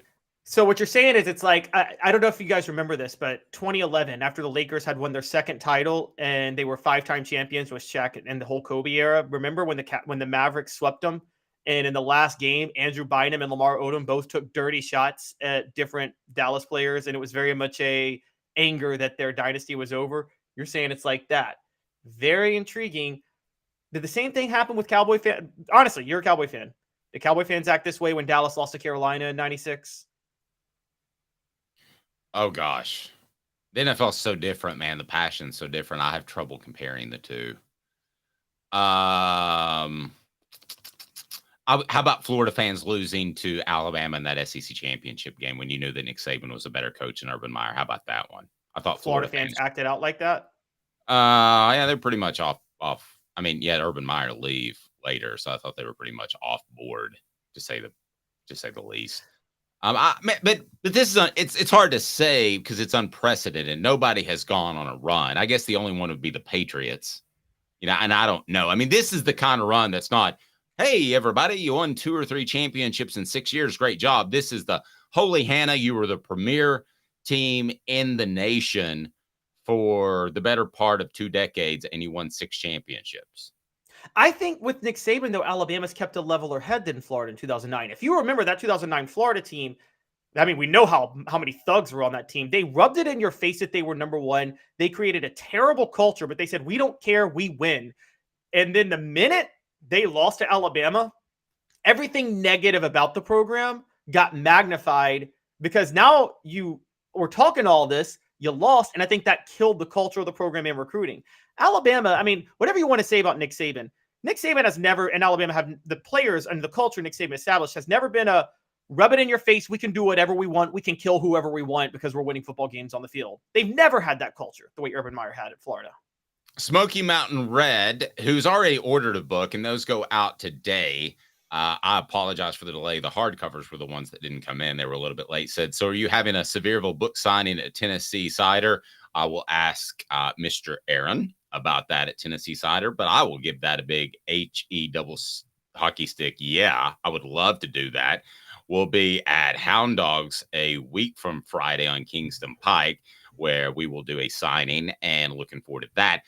So what you're saying is it's like, I don't know if you guys remember this, but 2011, after the Lakers had won their second title and they were 5-time champions with Shaq and the whole Kobe era. Remember when the Mavericks swept them? And in the last game, Andrew Bynum and Lamar Odom both took dirty shots at different Dallas players. And it was very much a anger that their dynasty was over. You're saying it's like that. Very intriguing. Did the same thing happen with Cowboy fan? Honestly, you're a Cowboy fan. Did Cowboy fans act this way when Dallas lost to Carolina in 96? Oh gosh, the NFL is so different, man. The passion's so different. I have trouble comparing the two. How about Florida fans losing to Alabama in that SEC championship game when you knew that Nick Saban was a better coach than Urban Meyer? How about that one? I thought Florida fans acted out like that. Yeah, they're pretty much off. I mean, yeah, Urban Meyer leave later, so I thought they were pretty much off board to say the least. But this is it's hard to say because it's unprecedented. Nobody has gone on a run. I guess the only one would be the Patriots, and I don't know. I mean, this is the kind of run that's not, hey, everybody, you won 2 or 3 championships in 6 years. Great job. This is the Holy Hannah. You were the premier team in the nation for the better part of 2 decades, and you won 6 championships. I think with Nick Saban, though, Alabama's kept a leveler head than Florida in 2009. If you remember that 2009 Florida team, I mean, we know how many thugs were on that team. They rubbed it in your face that they were number one. They created a terrible culture, but they said, we don't care, we win. And then the minute they lost to Alabama, everything negative about the program got magnified because now you were talking all this, you lost, and I think that killed the culture of the program and recruiting. Alabama, I mean, whatever you want to say about Nick Saban has never, and Alabama have the players and the culture Nick Saban established has never been a rub it in your face. We can do whatever we want. We can kill whoever we want because we're winning football games on the field. They've never had that culture the way Urban Meyer had at Florida. Smoky Mountain Red, who's already ordered a book, and those go out today. I apologize for the delay. The hardcovers were the ones that didn't come in. They were a little bit late. Said, so are you having a Sevierville book signing at Tennessee Cider? I will ask Mr. Aaron about that at Tennessee Cider, but I will give that a big HE double hockey stick. Yeah, I would love to do that. We'll be at Hound Dogs a week from Friday on Kingston Pike, where we will do a signing, and looking forward to that.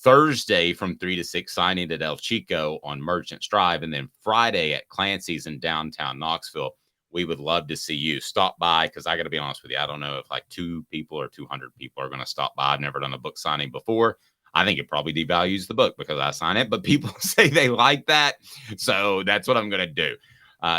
Thursday from 3 to 6, signing at El Chico on Merchants Drive, and then Friday at Clancy's in downtown Knoxville. We would love to see you. Stop by, because I got to be honest with you, I don't know if like 2 people or 200 people are going to stop by. I've never done a book signing before. I think it probably devalues the book because I sign it, but people say they like that, so that's what I'm going to do.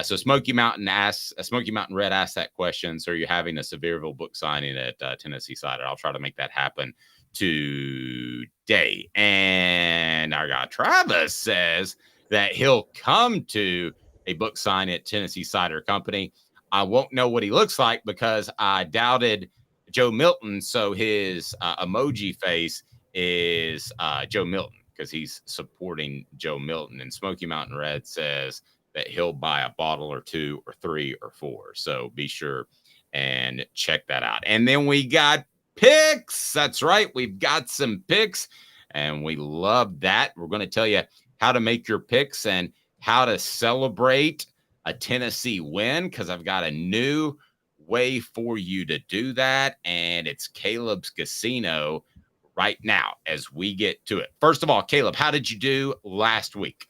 So Smoky Mountain Red asked that question. So are you having a Sevierville book signing at Tennessee Cider? I'll try to make that happen today. And our guy Travis says that he'll come to a book sign at Tennessee Cider Company. I won't know what he looks like because I doubted Joe Milton. So his emoji face is Joe Milton because he's supporting Joe Milton. And Smoky Mountain Red says that he'll buy a bottle or 2 or 3 or 4. So be sure and check that out. And then we got picks. That's right. We've got some picks and we love that. We're going to tell you how to make your picks and how to celebrate a Tennessee win, because I've got a new way for you to do that. And it's Caleb's Casino right now as we get to it. First of all, Caleb, how did you do last week?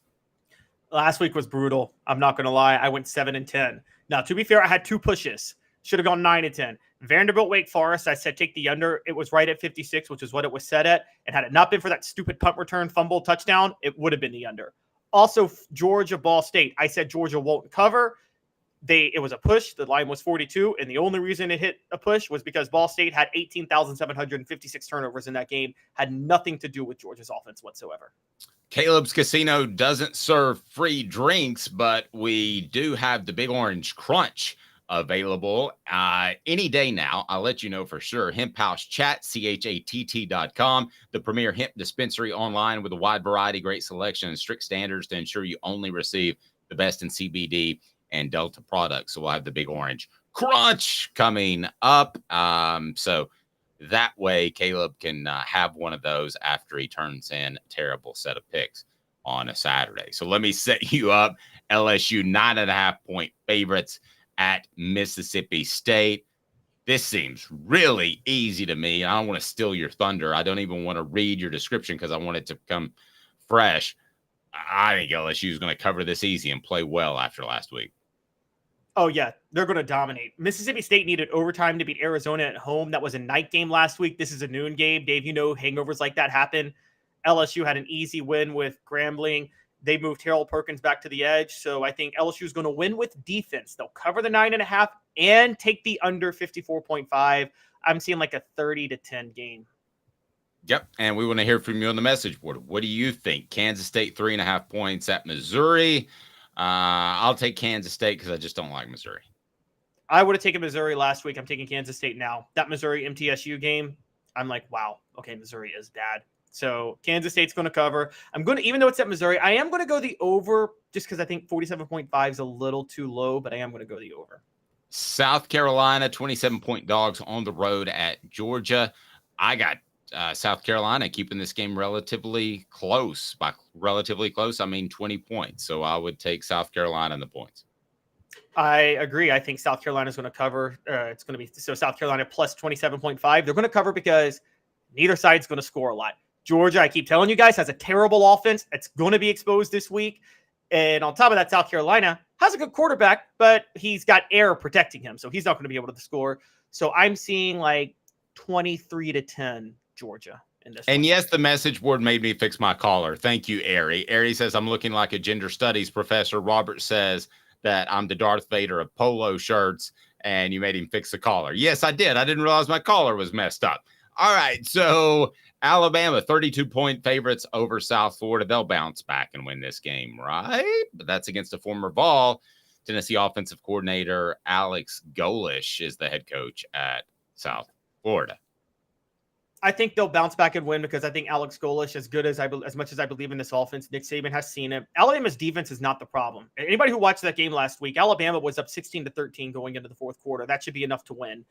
Last week was brutal. I'm not going to lie. I went 7-10. Now, to be fair, I had 2 pushes. Should have gone 9-10. Vanderbilt, Wake Forest, I said take the under. It was right at 56, which is what it was set at. And had it not been for that stupid punt return fumble touchdown, it would have been the under. Also, Georgia, Ball State. I said Georgia won't cover. It was a push. The line was 42. And the only reason it hit a push was because Ball State had 18,756 turnovers in that game. Had nothing to do with Georgia's offense whatsoever. Caleb's Casino doesn't serve free drinks, but we do have the Big Orange Crunch available any day now. I'll let you know for sure. Hemp House Chat, CHATT.com, the premier hemp dispensary online with a wide variety, great selection, and strict standards to ensure you only receive the best in CBD and Delta products. So we'll have the Big Orange Crunch coming up. So that way Caleb can have one of those after he turns in a terrible set of picks on a Saturday. So let me set you up. LSU 9.5 point favorites at Mississippi State. This seems really easy to me. I don't want to steal your thunder. I don't even want to read your description because I want it to come fresh. I think LSU is going to cover this easy and play well after last week. Oh, yeah, they're going to dominate. Mississippi State needed overtime to beat Arizona at home. That was a night game last week. This is a noon game. Dave, you know hangovers like that happen. LSU had an easy win with Grambling. They moved Harold Perkins back to the edge. So I think LSU is going to win with defense. They'll cover the 9.5 and take the under 54.5. I'm seeing like a 30-10 game. Yep. And we want to hear from you on the message board. What do you think? Kansas State 3.5 points at Missouri. I'll take Kansas State because I just don't like Missouri. I would have taken Missouri last week. I'm taking Kansas State now. That Missouri MTSU game, I'm like, wow, okay, Missouri is bad. So Kansas State's going to cover. I'm going to, even though it's at Missouri, I am going to go the over just because I think 47.5 is a little too low, but I am going to go the over. South Carolina, 27-point dogs on the road at Georgia. I got South Carolina keeping this game relatively close. By relatively close, I mean 20 points. So I would take South Carolina in the points. I agree. I think South Carolina is going to cover. It's going to be so South Carolina plus 27.5. They're going to cover because neither side's going to score a lot. Georgia, I keep telling you guys, has a terrible offense. It's going to be exposed this week. And on top of that, South Carolina has a good quarterback, but he's got air protecting him. So he's not going to be able to score. So I'm seeing like 23-10 Georgia in this. And one. yes, the message board made me fix my collar. Thank you, Ari. Ari says, I'm looking like a gender studies professor. Robert says that I'm the Darth Vader of polo shirts, and you made him fix the collar. Yes, I did. I didn't realize my collar was messed up. All right, so Alabama, 32-point favorites over South Florida. They'll bounce back and win this game, right? But that's against a former Vol. Tennessee offensive coordinator Alex Golish is the head coach at South Florida. I think they'll bounce back and win because I think Alex Golish, as good as as much as I believe in this offense, Nick Saban has seen it. Alabama's defense is not the problem. Anybody who watched that game last week, Alabama was up 16-13 going into the fourth quarter. That should be enough to win.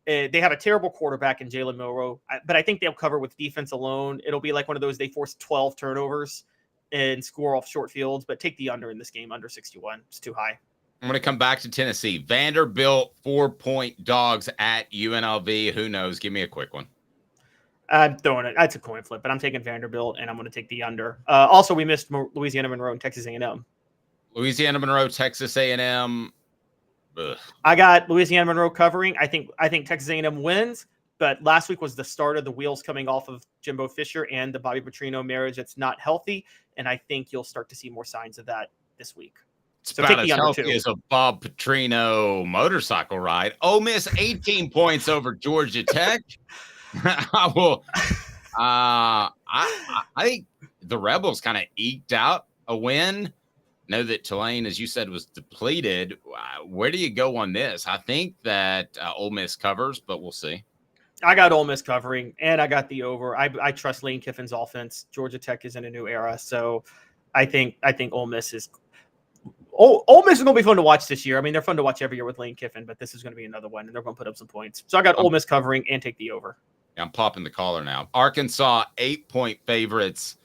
They have a terrible quarterback in Jalen Milroe, but I think they'll cover with defense alone. It'll be like one of those, they force 12 turnovers and score off short fields, but take the under in this game, under 61. It's too high. I'm going to come back to Tennessee. Vanderbilt, 4-point dogs at UNLV. Who knows? Give me a quick one. I'm throwing it. That's a coin flip, but I'm taking Vanderbilt, and I'm going to take the under. Also, we missed Louisiana Monroe and Texas A&M. Louisiana Monroe, Texas A&M. Ugh. I got Louisiana Monroe covering. I think Texas A&M wins, but last week was the start of the wheels coming off of Jimbo Fisher and the Bobby Petrino marriage. That's not healthy, and I think you'll start to see more signs of that this week. It's So about take the as under healthy two. as a Bob Petrino motorcycle ride. Ole Miss, 18 points over Georgia Tech. I will. I think the Rebels kind of eked out a win. Know that Tulane, as you said, was depleted. Where do you go on this? I think that Ole Miss covers, but we'll see. I got Ole Miss covering, and I got the over. I trust Lane Kiffin's offense. Georgia Tech is in a new era, so I think Ole Miss is. Ole Miss is going to be fun to watch this year. I mean, they're fun to watch every year with Lane Kiffin, but this is going to be another one, and they're going to put up some points. So I got Ole Miss covering and take the over. I'm popping the collar now. Arkansas, 8-point favorites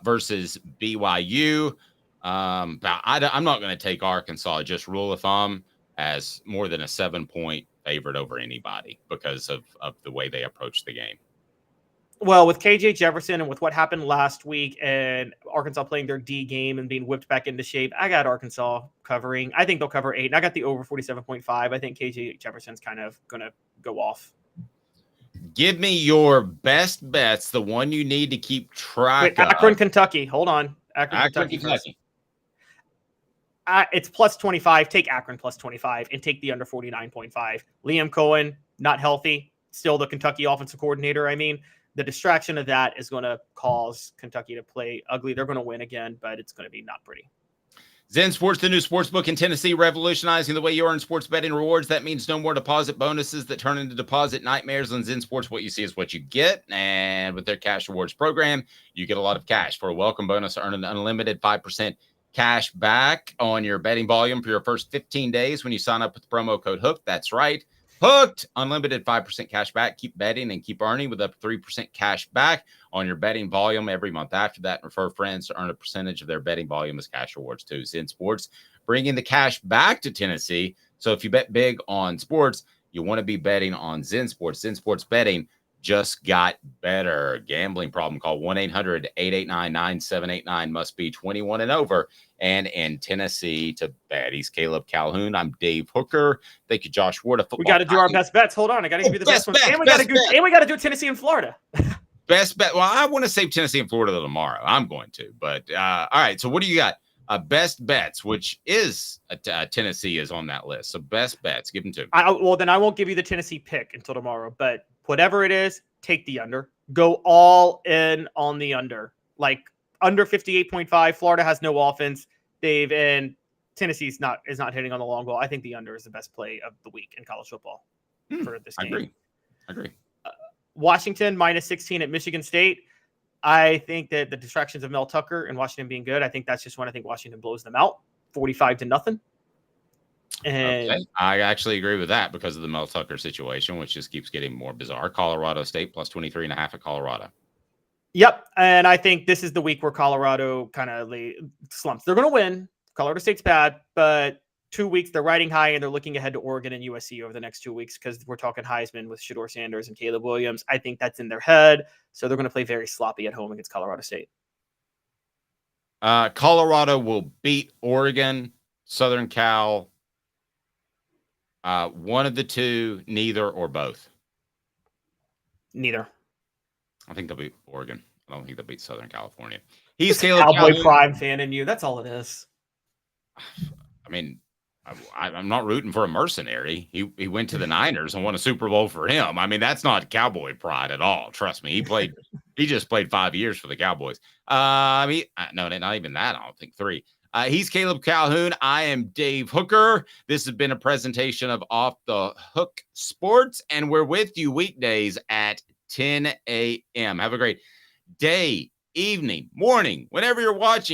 versus BYU. But I'm not going to take Arkansas, just rule of thumb, as more than a 7-point favorite over anybody because of the way they approach the game. Well, with KJ Jefferson and with what happened last week and Arkansas playing their D game and being whipped back into shape, I got Arkansas covering. I think they'll cover 8. And I got the over 47.5. I think KJ Jefferson's kind of going to go off. Give me your best bets, the one you need to keep track of. Akron, Kentucky. Hold on. Akron, Kentucky. It's plus 25. Take Akron plus 25 and take the under 49.5. Liam Cohen, not healthy. Still the Kentucky offensive coordinator. I mean, the distraction of that is going to cause Kentucky to play ugly. They're going to win again, but it's going to be not pretty. Zen Sports, the new sports book in Tennessee, revolutionizing the way you earn sports betting rewards. That means no more deposit bonuses that turn into deposit nightmares. On Zen Sports, what you see is what you get. And with their cash rewards program, you get a lot of cash. For a welcome bonus, earn an unlimited 5% cash back on your betting volume for your first 15 days when you sign up with promo code HOOKED. That's right. Hooked. Unlimited 5% cash back. Keep betting and keep earning with up to 3% cash back on your betting volume every month after that. And refer friends to earn a percentage of their betting volume as cash rewards too. Zen Sports, bringing the cash back to Tennessee So if you bet big on sports, you want to be betting on Zen Sports. Zen Sports betting just got better. Gambling problem, call 1-800-889-9789. Must be 21 and over. And in Tennessee to bet. He's Caleb Calhoun. I'm Dave Hooker. Thank you, Josh Ward. We got to do our best bets. Hold on. I got to give you the best one. And we got to do Tennessee and Florida. Best bet. Well, I want to save Tennessee and Florida tomorrow. I'm going to. But all right. So what do you got? Best bets, which is Tennessee is on that list. So best bets, give them to me. Well, then I won't give you the Tennessee pick until tomorrow. But whatever it is, take the under. Go all in on the under. Like under 58.5. Florida has no offense, Dave, and Tennessee is not hitting on the long ball. I think the under is the best play of the week in college football for this game. I agree. Washington -16 at Michigan State. I think that the distractions of Mel Tucker and Washington being good, I think that's just when I think Washington blows them out, 45-0. And okay. I actually agree with that because of the Mel Tucker situation, which just keeps getting more bizarre. Colorado State +23.5 at Colorado. Yep. And I think this is the week where Colorado kind of slumps. They're going to win. Colorado State's bad, but 2 weeks they're riding high and they're looking ahead to Oregon and USC over the next 2 weeks because we're talking Heisman with Shedeur Sanders and Caleb Williams. I think that's in their head. So they're going to play very sloppy at home against Colorado State. Colorado will beat Oregon, Southern Cal. One of the two, neither or both. Neither. I think they'll beat Oregon. I don't think they'll beat Southern California. He's Caleb Cowboy Calhoun. Prime fan in you. That's all it is. I mean, I'm not rooting for a mercenary. He went to the Niners and won a Super Bowl for him. I mean, that's not Cowboy pride at all. Trust me. He just played 5 years for the Cowboys. No, not even that. I don't think 3. He's Caleb Calhoun. I am Dave Hooker. This has been a presentation of Off the Hook Sports, and we're with you weekdays at 10 a.m. Have a great day, evening, morning, whenever you're watching.